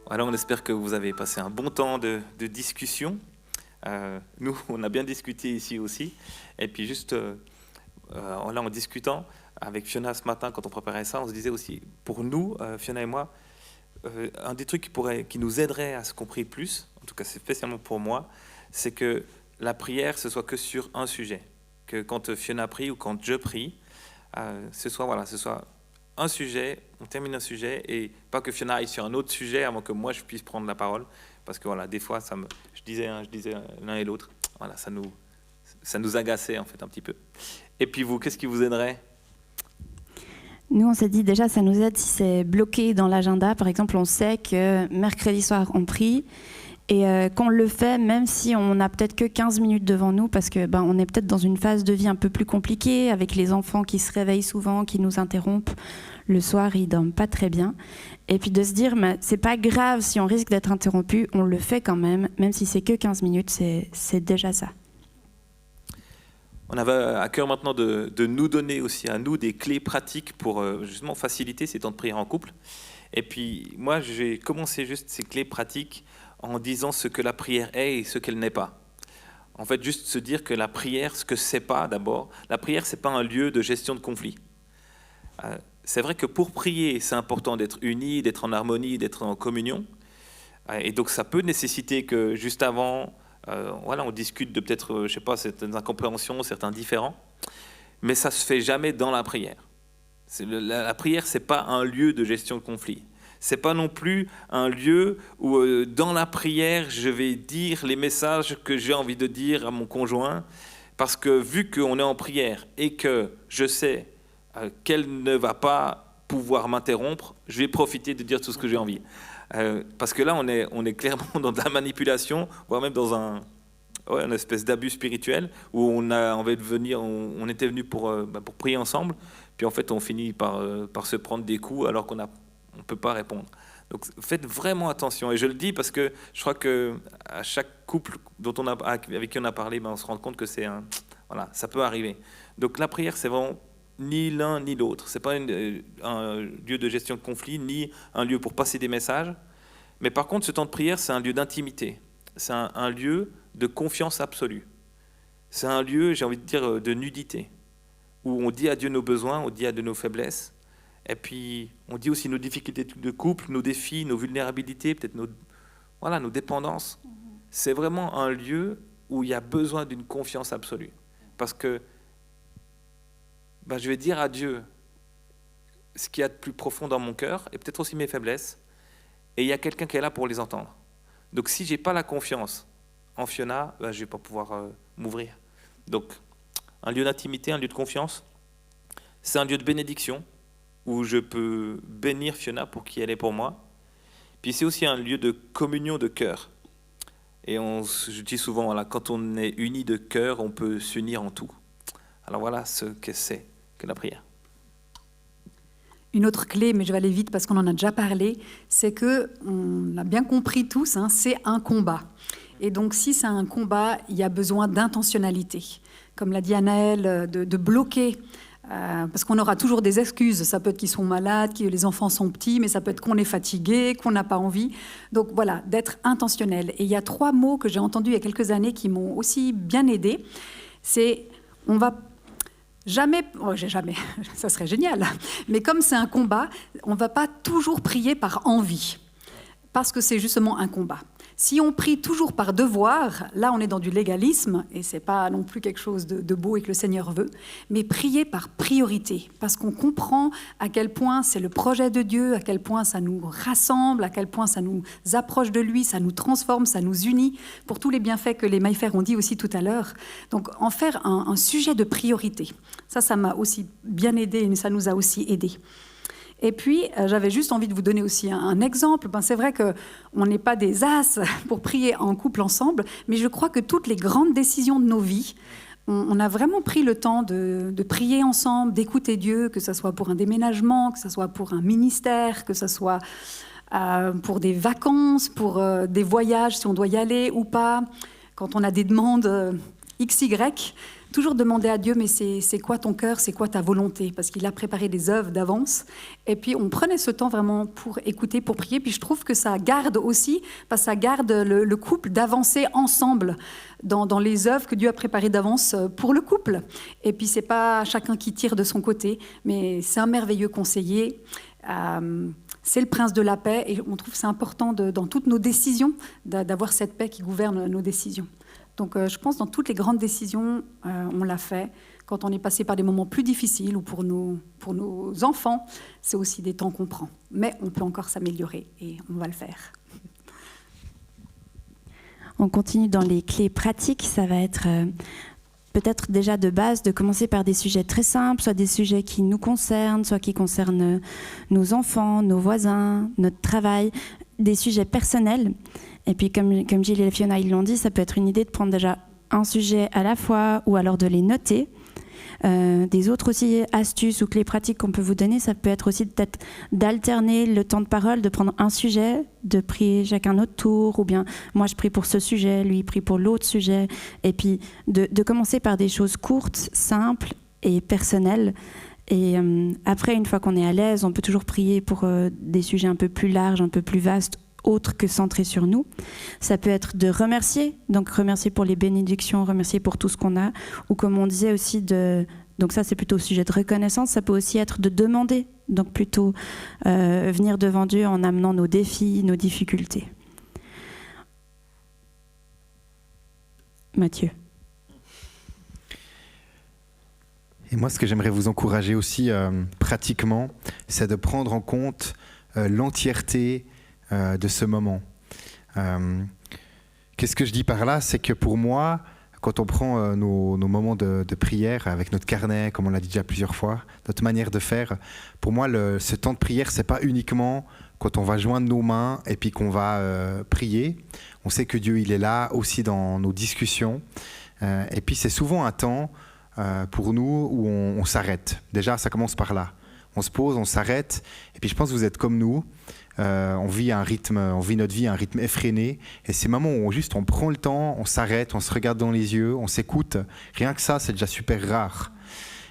Voilà, on espère que vous avez passé un bon temps de discussion. Nous, on a bien discuté ici aussi. Et puis juste, là, en discutant avec Fiona ce matin, quand on préparait ça, on se disait aussi, pour nous, Fiona et moi, un des trucs qui nous aiderait à se comprendre plus, en tout cas c'est spécialement pour moi, c'est que la prière, ce soit que sur un sujet. Que quand Fiona prie ou quand je prie, ce soit un sujet, on termine un sujet, et pas que Fiona aille sur un autre sujet avant que moi je puisse prendre la parole. Parce que voilà, des fois, je disais l'un et l'autre, voilà, ça nous agaçait en fait un petit peu. Et puis vous, qu'est-ce qui vous aiderait ? Nous, on s'est dit déjà, ça nous aide si c'est bloqué dans l'agenda. Par exemple, on sait que mercredi soir, on prie et qu'on le fait même si on n'a peut-être que 15 minutes devant nous parce que on est peut-être dans une phase de vie un peu plus compliquée avec les enfants qui se réveillent souvent, qui nous interrompent. Le soir, ils dorment pas très bien. Et puis de se dire, c'est pas grave si on risque d'être interrompu, on le fait quand même si c'est que 15 minutes, c'est déjà ça. On avait à cœur maintenant de nous donner aussi à nous des clés pratiques pour justement faciliter ces temps de prière en couple. Et puis moi, j'ai commencé juste ces clés pratiques en disant ce que la prière est et ce qu'elle n'est pas. En fait, juste se dire que la prière, ce que c'est pas d'abord, la prière, c'est pas un lieu de gestion de conflits. C'est vrai que pour prier, c'est important d'être unis, d'être en harmonie, d'être en communion. Et donc ça peut nécessiter que juste avant, on discute de peut-être, certaines incompréhensions, certains différends, mais ça se fait jamais dans la prière. La prière, c'est pas un lieu de gestion de conflits. C'est pas non plus un lieu où, dans la prière, je vais dire les messages que j'ai envie de dire à mon conjoint, parce que vu qu'on est en prière et que je sais qu'elle ne va pas pouvoir m'interrompre, je vais profiter de dire tout ce que j'ai envie. Parce que là, on est clairement dans de la manipulation, voire même dans une espèce d'abus spirituel, où on était venu pour prier ensemble, puis en fait, on finit par se prendre des coups alors qu'on ne peut pas répondre. Donc faites vraiment attention. Et je le dis parce que je crois qu'à chaque couple avec qui on a parlé, on se rend compte que ça peut arriver. Donc la prière, c'est vraiment ni l'un ni l'autre. Ce n'est pas un lieu de gestion de conflit, ni un lieu pour passer des messages. Mais par contre, ce temps de prière, c'est un lieu d'intimité. C'est un lieu de confiance absolue. C'est un lieu, j'ai envie de dire, de nudité, où on dit à Dieu nos besoins, on dit à Dieu nos faiblesses, et puis on dit aussi nos difficultés de couple, nos défis, nos vulnérabilités, peut-être nos dépendances. C'est vraiment un lieu où il y a besoin d'une confiance absolue. Parce que je vais dire à Dieu ce qu'il y a de plus profond dans mon cœur, et peut-être aussi mes faiblesses, et il y a quelqu'un qui est là pour les entendre. Donc si je n'ai pas la confiance en Fiona, je ne vais pas pouvoir m'ouvrir. Donc un lieu d'intimité, un lieu de confiance, c'est un lieu de bénédiction, où je peux bénir Fiona pour qui elle est pour moi. Puis c'est aussi un lieu de communion de cœur. Et je dis souvent, quand on est unis de cœur, on peut s'unir en tout. Alors voilà ce que c'est que la prière. Une autre clé, mais je vais aller vite parce qu'on en a déjà parlé, c'est qu'on a bien compris tous, c'est un combat. Et donc si c'est un combat, il y a besoin d'intentionnalité. Comme l'a dit Anaëlle, de bloquer. Parce qu'on aura toujours des excuses. Ça peut être qu'ils sont malades, que les enfants sont petits, mais ça peut être qu'on est fatigué, qu'on n'a pas envie. Donc voilà, d'être intentionnel. Et il y a 3 mots que j'ai entendus il y a quelques années qui m'ont aussi bien aidée. C'est, on va jamais, ça serait génial, mais comme c'est un combat, on ne va pas toujours prier par envie, parce que c'est justement un combat. Si on prie toujours par devoir, là on est dans du légalisme, et ce n'est pas non plus quelque chose de beau et que le Seigneur veut, mais prier par priorité, parce qu'on comprend à quel point c'est le projet de Dieu, à quel point ça nous rassemble, à quel point ça nous approche de lui, ça nous transforme, ça nous unit, pour tous les bienfaits que les Maillefert ont dit aussi tout à l'heure. Donc en faire un sujet de priorité, ça m'a aussi bien aidé, et ça nous a aussi aidés. Et puis, j'avais juste envie de vous donner aussi un exemple. C'est vrai qu'on n'est pas des as pour prier en couple ensemble, mais je crois que toutes les grandes décisions de nos vies, on a vraiment pris le temps de prier ensemble, d'écouter Dieu, que ce soit pour un déménagement, que ce soit pour un ministère, que ce soit pour des vacances, pour des voyages, si on doit y aller ou pas, quand on a des demandes XY. toujours demander à Dieu, mais c'est quoi ton cœur, c'est quoi ta volonté? Parce qu'il a préparé des œuvres d'avance. Et puis, on prenait ce temps vraiment pour écouter, pour prier. Puis, je trouve que ça garde aussi, parce que ça garde le couple d'avancer ensemble dans les œuvres que Dieu a préparées d'avance pour le couple. Et puis, c'est pas chacun qui tire de son côté, mais c'est un merveilleux conseiller. C'est le prince de la paix. Et on trouve que c'est important dans toutes nos décisions d'avoir cette paix qui gouverne nos décisions. Donc, je pense que dans toutes les grandes décisions, on l'a fait. Quand on est passé par des moments plus difficiles ou pour nos enfants, c'est aussi des temps qu'on prend. Mais on peut encore s'améliorer et on va le faire. On continue dans les clés pratiques. Ça va être peut-être déjà de base de commencer par des sujets très simples, soit des sujets qui nous concernent, soit qui concernent nos enfants, nos voisins, notre travail, des sujets personnels. Et puis, comme Gilles et Fiona ils l'ont dit, ça peut être une idée de prendre déjà un sujet à la fois ou alors de les noter. Des autres aussi astuces ou clés pratiques qu'on peut vous donner, ça peut être aussi peut-être d'alterner le temps de parole, de prendre un sujet, de prier chacun notre tour, ou bien moi je prie pour ce sujet, lui il prie pour l'autre sujet, et puis de commencer par des choses courtes, simples et personnelles. Et après, une fois qu'on est à l'aise, on peut toujours prier pour des sujets un peu plus larges, un peu plus vastes, autre que centré sur nous. Ça peut être de remercier, donc remercier pour les bénédictions, remercier pour tout ce qu'on a, ou comme on disait aussi donc ça c'est plutôt au sujet de reconnaissance, ça peut aussi être de demander, donc plutôt venir devant Dieu en amenant nos défis, nos difficultés. Mathieu. Et moi, ce que j'aimerais vous encourager aussi pratiquement, c'est de prendre en compte l'entièreté de ce moment. Qu'est-ce que je dis par là? C'est que pour moi, quand on prend nos moments de prière avec notre carnet, comme on l'a dit déjà plusieurs fois, notre manière de faire, pour moi, ce temps de prière, c'est pas uniquement quand on va joindre nos mains et puis qu'on va prier. On sait que Dieu, il est là aussi dans nos discussions. Et puis, c'est souvent un temps pour nous où on s'arrête. Déjà, ça commence par là. On se pose, on s'arrête. Et puis, je pense que vous êtes comme nous. On vit notre vie à un rythme effréné, et ces moments où on prend le temps, on s'arrête, on se regarde dans les yeux, on s'écoute, rien que ça c'est déjà super rare.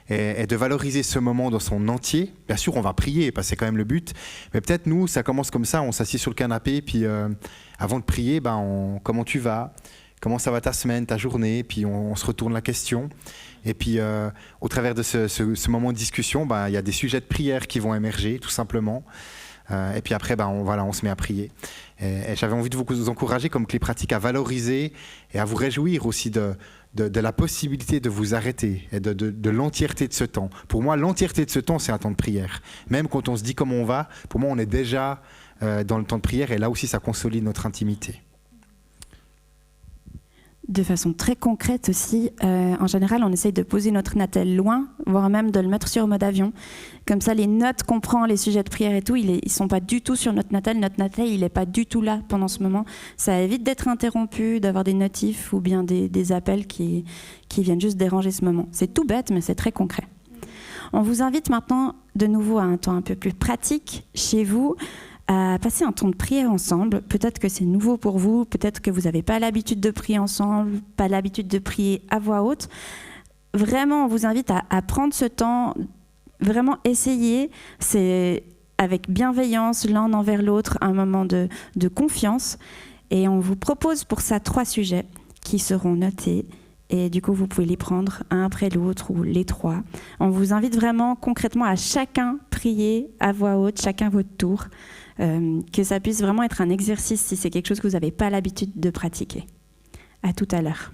Et de valoriser ce moment dans son entier, bien sûr on va prier, parce que c'est quand même le but, mais peut-être nous ça commence comme ça, on s'assied sur le canapé, puis avant de prier, comment tu vas, comment ça va ta semaine, ta journée, puis on se retourne la question. Et puis, au travers de ce moment de discussion, il y a des sujets de prière qui vont émerger, tout simplement. Et puis après, on se met à prier. Et j'avais envie de vous encourager comme clé pratique à valoriser et à vous réjouir aussi de la possibilité de vous arrêter et de l'entièreté de ce temps. Pour moi, l'entièreté de ce temps, c'est un temps de prière. Même quand on se dit comment on va, pour moi, on est déjà dans le temps de prière, et là aussi, ça consolide notre intimité. De façon très concrète aussi, en général, on essaye de poser notre natel loin, voire même de le mettre sur mode avion. Comme ça, les notes qu'on prend, les sujets de prière et tout, ils ne sont pas du tout sur notre natel. Notre natel, il n'est pas du tout là pendant ce moment. Ça évite d'être interrompu, d'avoir des notifs ou bien des appels qui viennent juste déranger ce moment. C'est tout bête, mais c'est très concret. On vous invite maintenant de nouveau à un temps un peu plus pratique chez vous, à passer un temps de prière ensemble. Peut-être que c'est nouveau pour vous, peut-être que vous n'avez pas l'habitude de prier ensemble, pas l'habitude de prier à voix haute. Vraiment, on vous invite à prendre ce temps, vraiment essayer. C'est avec bienveillance l'un envers l'autre, un moment de confiance. Et on vous propose pour ça 3 sujets qui seront notés. Et du coup, vous pouvez les prendre un après l'autre ou les 3. On vous invite vraiment concrètement à chacun prier à voix haute, chacun votre tour. Que ça puisse vraiment être un exercice si c'est quelque chose que vous n'avez pas l'habitude de pratiquer. À tout à l'heure.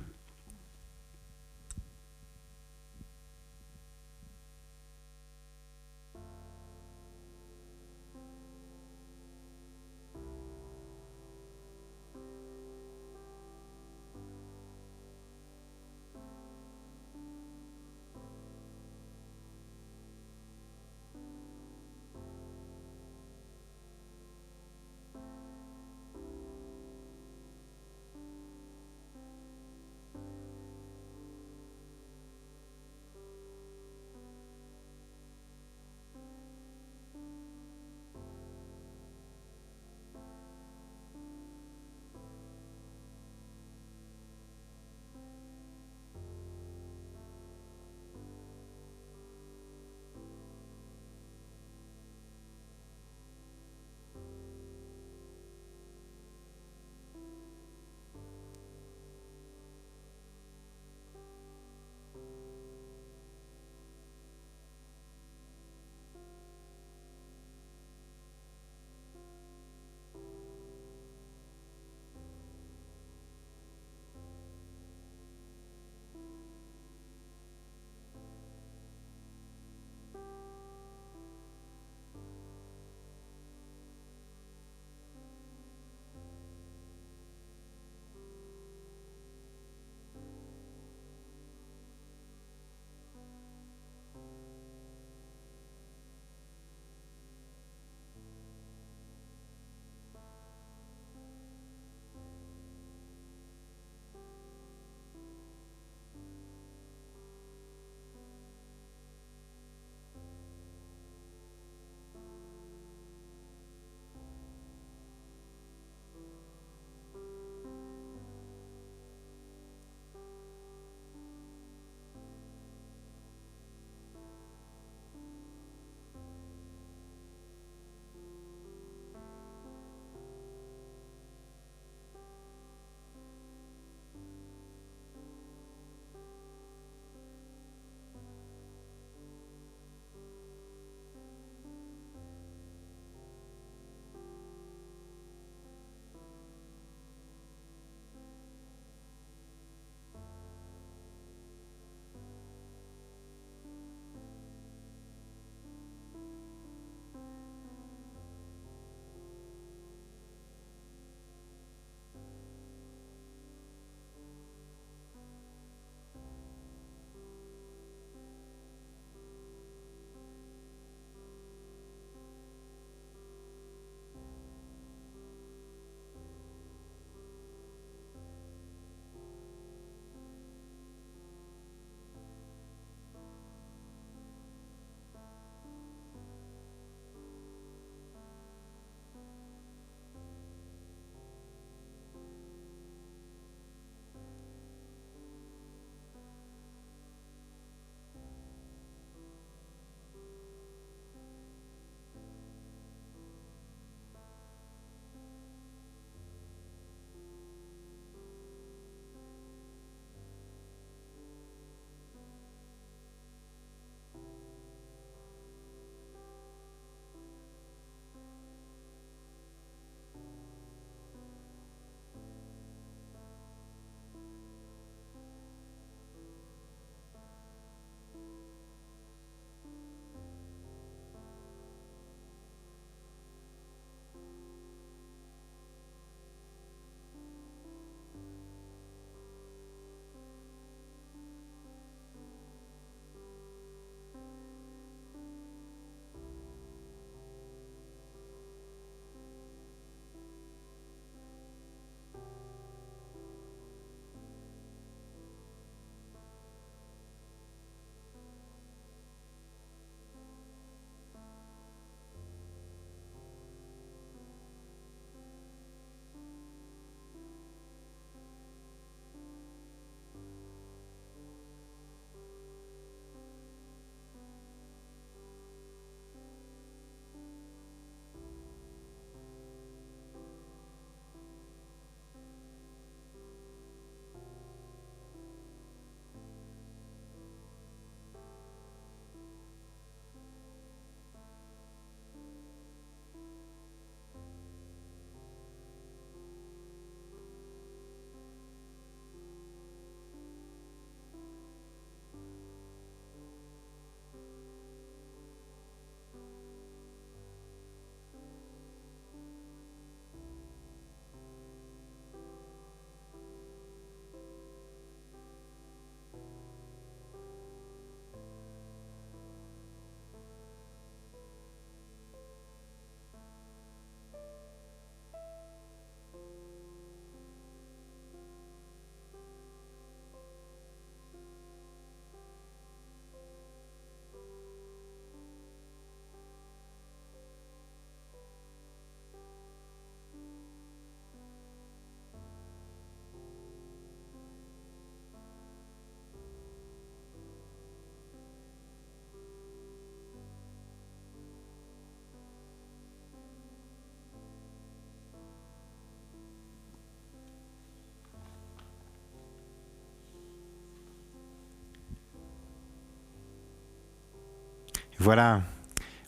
Voilà,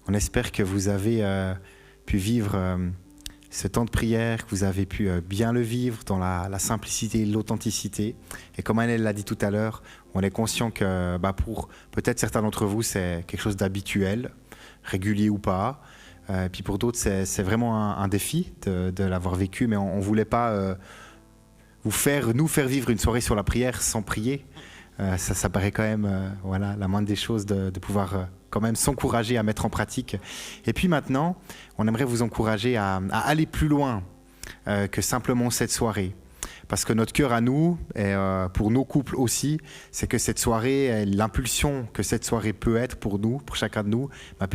on espère que vous avez pu vivre ce temps de prière, que vous avez pu bien le vivre dans la simplicité et l'authenticité. Et comme Annelle l'a dit tout à l'heure, on est conscient que pour peut-être certains d'entre vous, c'est quelque chose d'habituel, régulier ou pas. Puis pour d'autres, c'est vraiment un défi de l'avoir vécu, mais on ne voulait pas nous faire vivre une soirée sur la prière sans prier. Ça paraît quand même la moindre des choses de pouvoir quand même s'encourager à mettre en pratique. Et puis maintenant, on aimerait vous encourager à aller plus loin que simplement cette soirée. Parce que notre cœur à nous, et pour nos couples aussi, c'est que cette soirée, l'impulsion que cette soirée peut être pour nous, pour chacun de nous,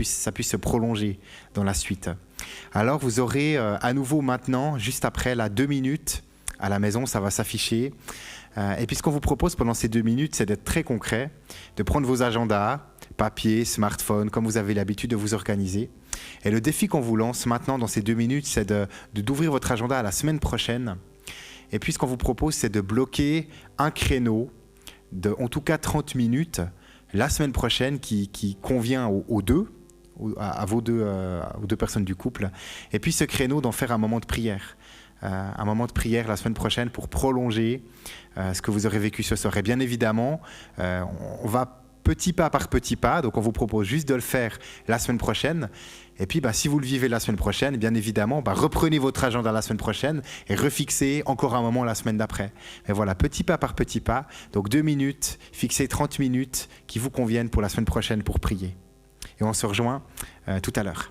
ça puisse se prolonger dans la suite. Alors vous aurez à nouveau maintenant, juste après 2 minutes à la maison, ça va s'afficher. Et puis ce qu'on vous propose pendant ces 2 minutes, c'est d'être très concret, de prendre vos agendas, papier, smartphone, comme vous avez l'habitude de vous organiser. Et le défi qu'on vous lance maintenant dans ces 2 minutes, c'est d'ouvrir votre agenda à la semaine prochaine. Et puis ce qu'on vous propose, c'est de bloquer un créneau de en tout cas 30 minutes la semaine prochaine qui convient aux deux, à vos deux personnes du couple. Et puis ce créneau d'en faire un moment de prière. Un moment de prière la semaine prochaine pour prolonger ce que vous aurez vécu ce soir. Et bien évidemment, on va petit pas par petit pas, donc on vous propose juste de le faire la semaine prochaine. Et puis si vous le vivez la semaine prochaine, bien évidemment, reprenez votre agenda la semaine prochaine et refixez encore un moment la semaine d'après. Mais voilà, petit pas par petit pas, donc 2 minutes, fixez 30 minutes qui vous conviennent pour la semaine prochaine pour prier. Et on se rejoint tout à l'heure.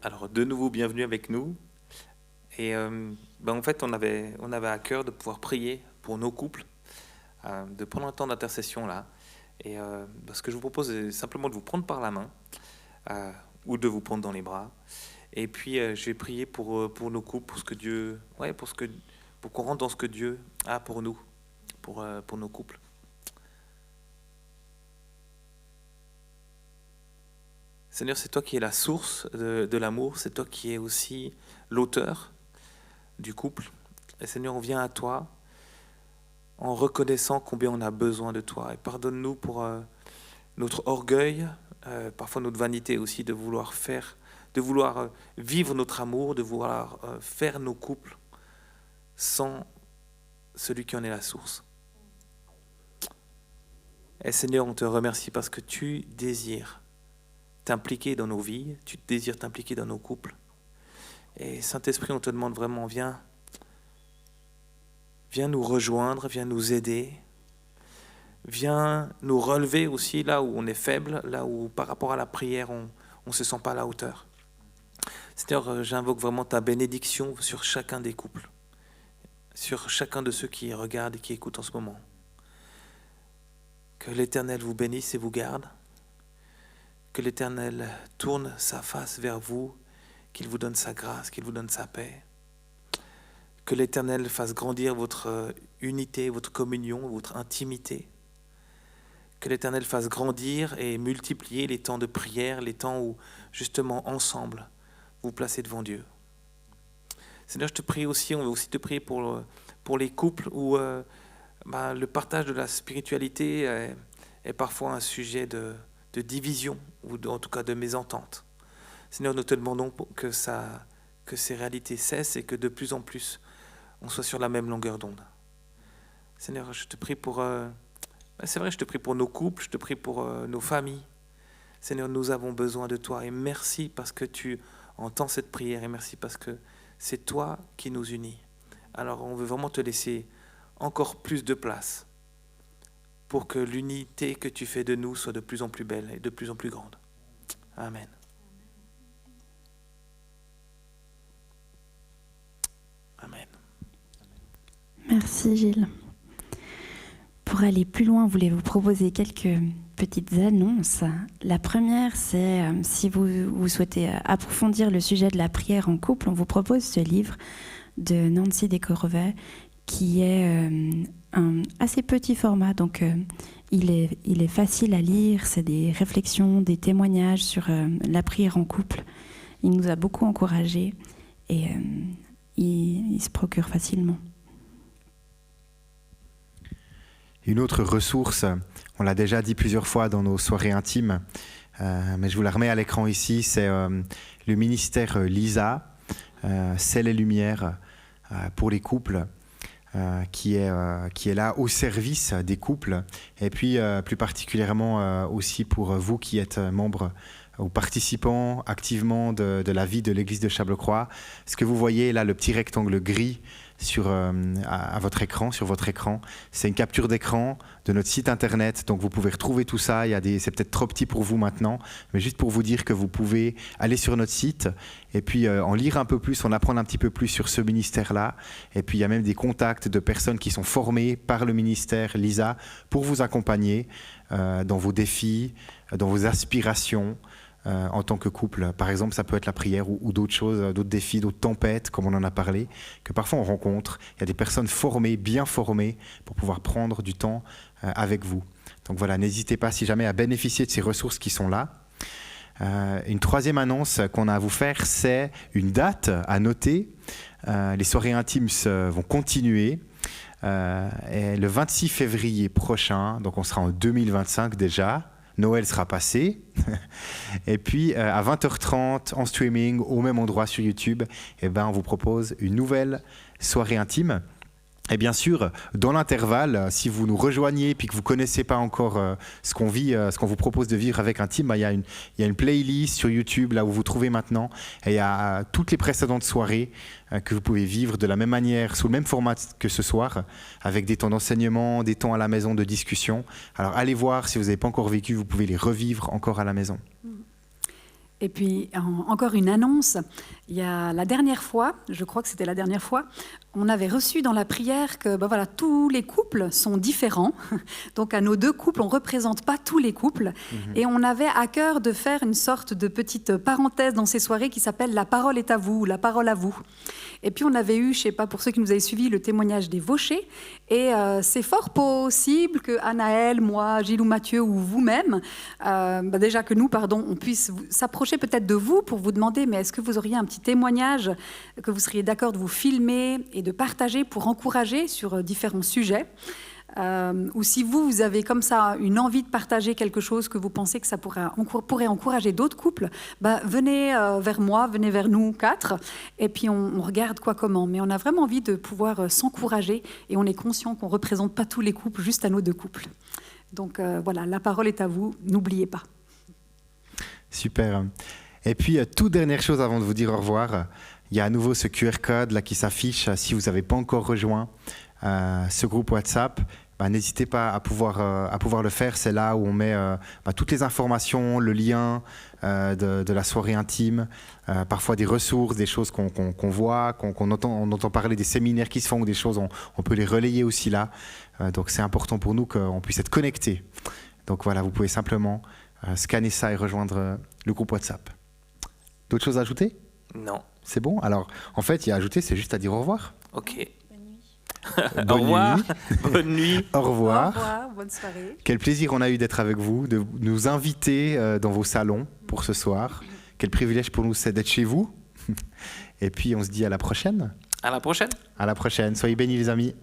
Alors, de nouveau, bienvenue avec nous. Et en fait, on avait à cœur de pouvoir prier pour nos couples, de prendre un temps d'intercession là. Et ce que je vous propose, c'est simplement de vous prendre par la main ou de vous prendre dans les bras. Et puis, je vais prier pour nos couples, pour ce que Dieu, pour qu'on rentre dans ce que Dieu a pour nous, pour nos couples. Seigneur, c'est toi qui es la source de l'amour, c'est toi qui es aussi l'auteur du couple. Et Seigneur, on vient à toi en reconnaissant combien on a besoin de toi. Et pardonne-nous pour notre orgueil, parfois notre vanité aussi, de vouloir vivre notre amour, de vouloir faire nos couples sans celui qui en est la source. Et Seigneur, on te remercie parce que tu désires t'impliquer dans nos vies, tu désires t'impliquer dans nos couples. Et Saint-Esprit, on te demande vraiment, viens viens nous rejoindre, viens nous aider, viens nous relever aussi là où on est faible, là où par rapport à la prière, on ne se sent pas à la hauteur. Seigneur, j'invoque vraiment ta bénédiction sur chacun des couples, sur chacun de ceux qui regardent et qui écoutent en ce moment. Que l'Éternel vous bénisse et vous garde, que l'Éternel tourne sa face vers vous, qu'il vous donne sa grâce, qu'il vous donne sa paix. Que l'Éternel fasse grandir votre unité, votre communion, votre intimité. Que l'Éternel fasse grandir et multiplier les temps de prière, les temps où, justement, ensemble, vous placez devant Dieu. Seigneur, je te prie aussi, on veut aussi te prier pour les couples où le partage de la spiritualité est parfois un sujet de division, ou en tout cas de mésentente. Seigneur, nous te demandons que ces réalités cessent et que de plus en plus, on soit sur la même longueur d'onde. Seigneur, je te prie pour... c'est vrai, je te prie pour nos couples, je te prie pour nos familles. Seigneur, nous avons besoin de toi et merci parce que tu entends cette prière et merci parce que c'est toi qui nous unis. Alors, on veut vraiment te laisser encore plus de place pour que l'unité que tu fais de nous soit de plus en plus belle et de plus en plus grande. Amen. Amen. Merci Gilles. Pour aller plus loin, voulez vous proposer quelques petites annonces. La première, c'est si vous souhaitez approfondir le sujet de la prière en couple, on vous propose ce livre de Nancy Descorvet qui est un assez petit format, donc il est facile à lire, c'est des réflexions, des témoignages sur la prière en couple. Il nous a beaucoup encouragés et il se procure facilement. Une autre ressource, on l'a déjà dit plusieurs fois dans nos soirées intimes, mais je vous la remets à l'écran ici, c'est le ministère Lisa, C'est les Lumières pour les couples, qui est là au service des couples, et puis plus particulièrement aussi pour vous qui êtes membres ou participants activement de la vie de l'église de Chablocroix. Ce que vous voyez là, le petit rectangle gris à votre écran, sur votre écran, c'est une capture d'écran de notre site internet, donc vous pouvez retrouver tout ça. C'est peut-être trop petit pour vous maintenant, mais juste pour vous dire que vous pouvez aller sur notre site et puis en lire un peu plus, en apprendre un petit peu plus sur ce ministère-là, et puis il y a même des contacts de personnes qui sont formées par le ministère Lisa pour vous accompagner dans vos défis, dans vos aspirations, en tant que couple. Par exemple, ça peut être la prière ou d'autres choses, d'autres défis, d'autres tempêtes, comme on en a parlé, que parfois on rencontre. Il y a des personnes formées, bien formées, pour pouvoir prendre du temps avec vous. Donc voilà, n'hésitez pas, si jamais, à bénéficier de ces ressources qui sont là. Une troisième annonce qu'on a à vous faire, c'est une date à noter. Les soirées intimes vont continuer. Et le 26 février prochain, donc on sera en 2025 déjà, Noël sera passé, et puis à 20h30 en streaming, au même endroit sur YouTube, on vous propose une nouvelle soirée intime. Et bien sûr, dans l'intervalle, si vous nous rejoignez et que vous ne connaissez pas encore ce qu'on vit, ce qu'on vous propose de vivre avec Intime, il y a une playlist sur YouTube là où vous trouvez maintenant, et il y a toutes les précédentes soirées que vous pouvez vivre de la même manière, sous le même format que ce soir, avec des temps d'enseignement, des temps à la maison de discussion. Alors allez voir, si vous n'avez pas encore vécu, vous pouvez les revivre encore à la maison. Et puis, encore une annonce. Il y a la dernière fois, je crois que c'était la dernière fois, on avait reçu dans la prière que tous les couples sont différents. Donc, à nos deux couples, on ne représente pas tous les couples. Et on avait à cœur de faire une sorte de petite parenthèse dans ces soirées qui s'appelle « La parole est à vous » ou « La parole à vous ». Et puis, on avait eu, je ne sais pas, pour ceux qui nous avaient suivis, le témoignage des Vauchers. Et c'est fort possible que Anaël, moi, Gilles ou Mathieu ou vous-même, déjà que nous, on puisse s'approcher peut-être de vous pour vous demander, mais est-ce que vous auriez un petit témoignage que vous seriez d'accord de vous filmer et de partager pour encourager sur différents sujets, ou si vous avez comme ça une envie de partager quelque chose que vous pensez que ça pourrait encourager d'autres couples, venez vers moi, venez vers nous 4, et puis on regarde comment. Mais on a vraiment envie de pouvoir s'encourager, et on est conscient qu'on ne représente pas tous les couples, juste à nos deux couples. Donc voilà, la parole est à vous, n'oubliez pas. Super. Et puis, toute dernière chose avant de vous dire au revoir, il y a à nouveau ce QR code là qui s'affiche si vous n'avez pas encore rejoint ce groupe WhatsApp, n'hésitez pas à pouvoir le faire. C'est là où on met toutes les informations, le lien de la soirée intime, parfois des ressources, des choses qu'on voit, on entend parler des séminaires qui se font, ou des choses, on peut les relayer aussi là. Donc c'est important pour nous qu'on puisse être connectés. Donc voilà, vous pouvez simplement scanner ça et rejoindre le groupe WhatsApp. D'autres choses à ajouter ? Non. C'est bon ? Alors, en fait, il y a à ajouter, c'est juste à dire au revoir. Ok. Bonne Au revoir. nuit. Bonne nuit. Au revoir. Au revoir, bonne soirée. Quel plaisir on a eu d'être avec vous, de nous inviter dans vos salons pour ce soir. Quel privilège pour nous c'est d'être chez vous. Et puis, on se dit à la prochaine. À la prochaine. À la prochaine. Soyez bénis, les amis.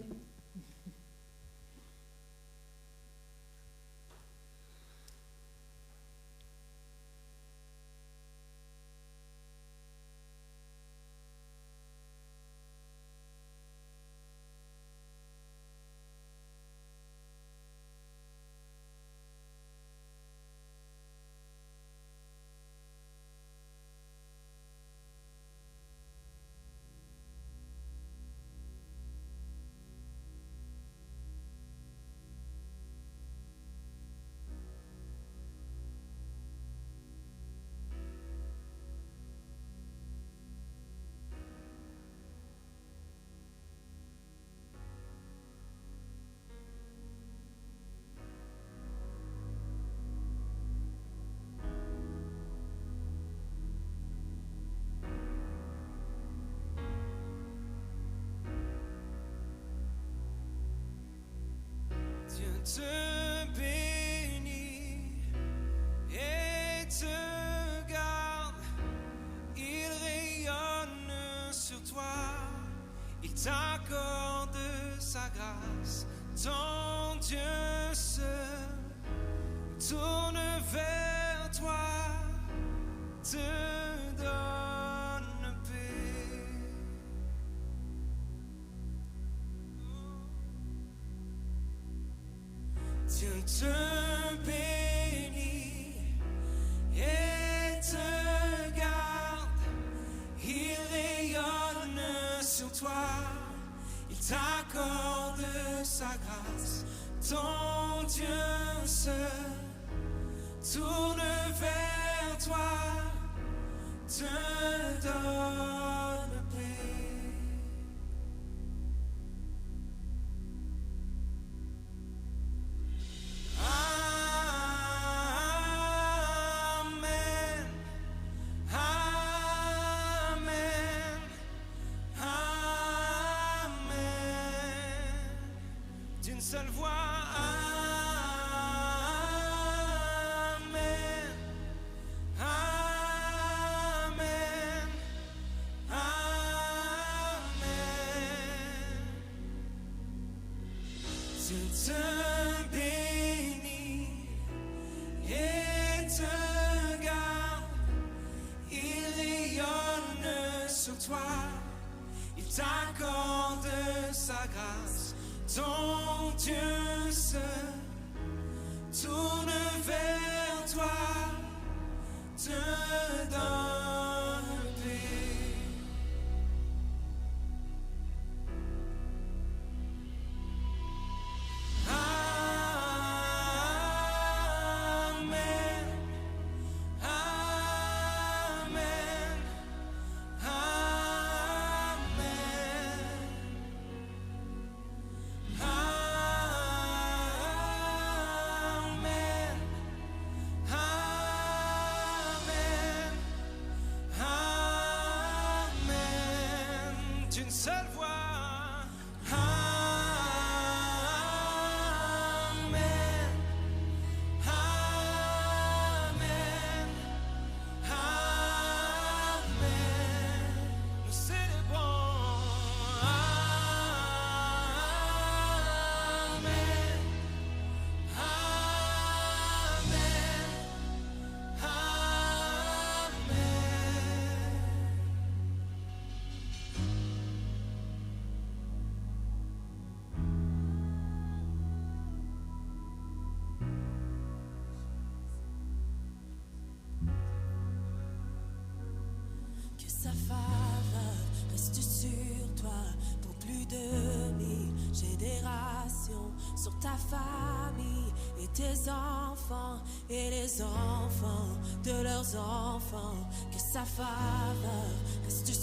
Dieu te bénit et te garde, il rayonne sur toi, il t'accorde sa grâce, ton Dieu seul tourne vers toi, te donne paix. Dieu te bénit et te garde, il rayonne sur toi, il t'accorde sa grâce, ton Dieu seul tourne vers toi, te donne paix. Amen, amen, amen. D'une seule voix, amen, amen, amen. Dieu te bénit et te garde, il rayonne sur toi, il t'accorde sa grâce, ton Dieu seul tourne vers toi, te donne paix. Amen, amen, amen, amen, amen, amen. D'une seule voix. Amen, amen, amen. Nous célébrons. Amen, amen, amen. Que sa faveur reste sur toi pour plus de 1000 générations sur ta famille et tes enfants et les enfants de leurs enfants. Que sa faveur reste sur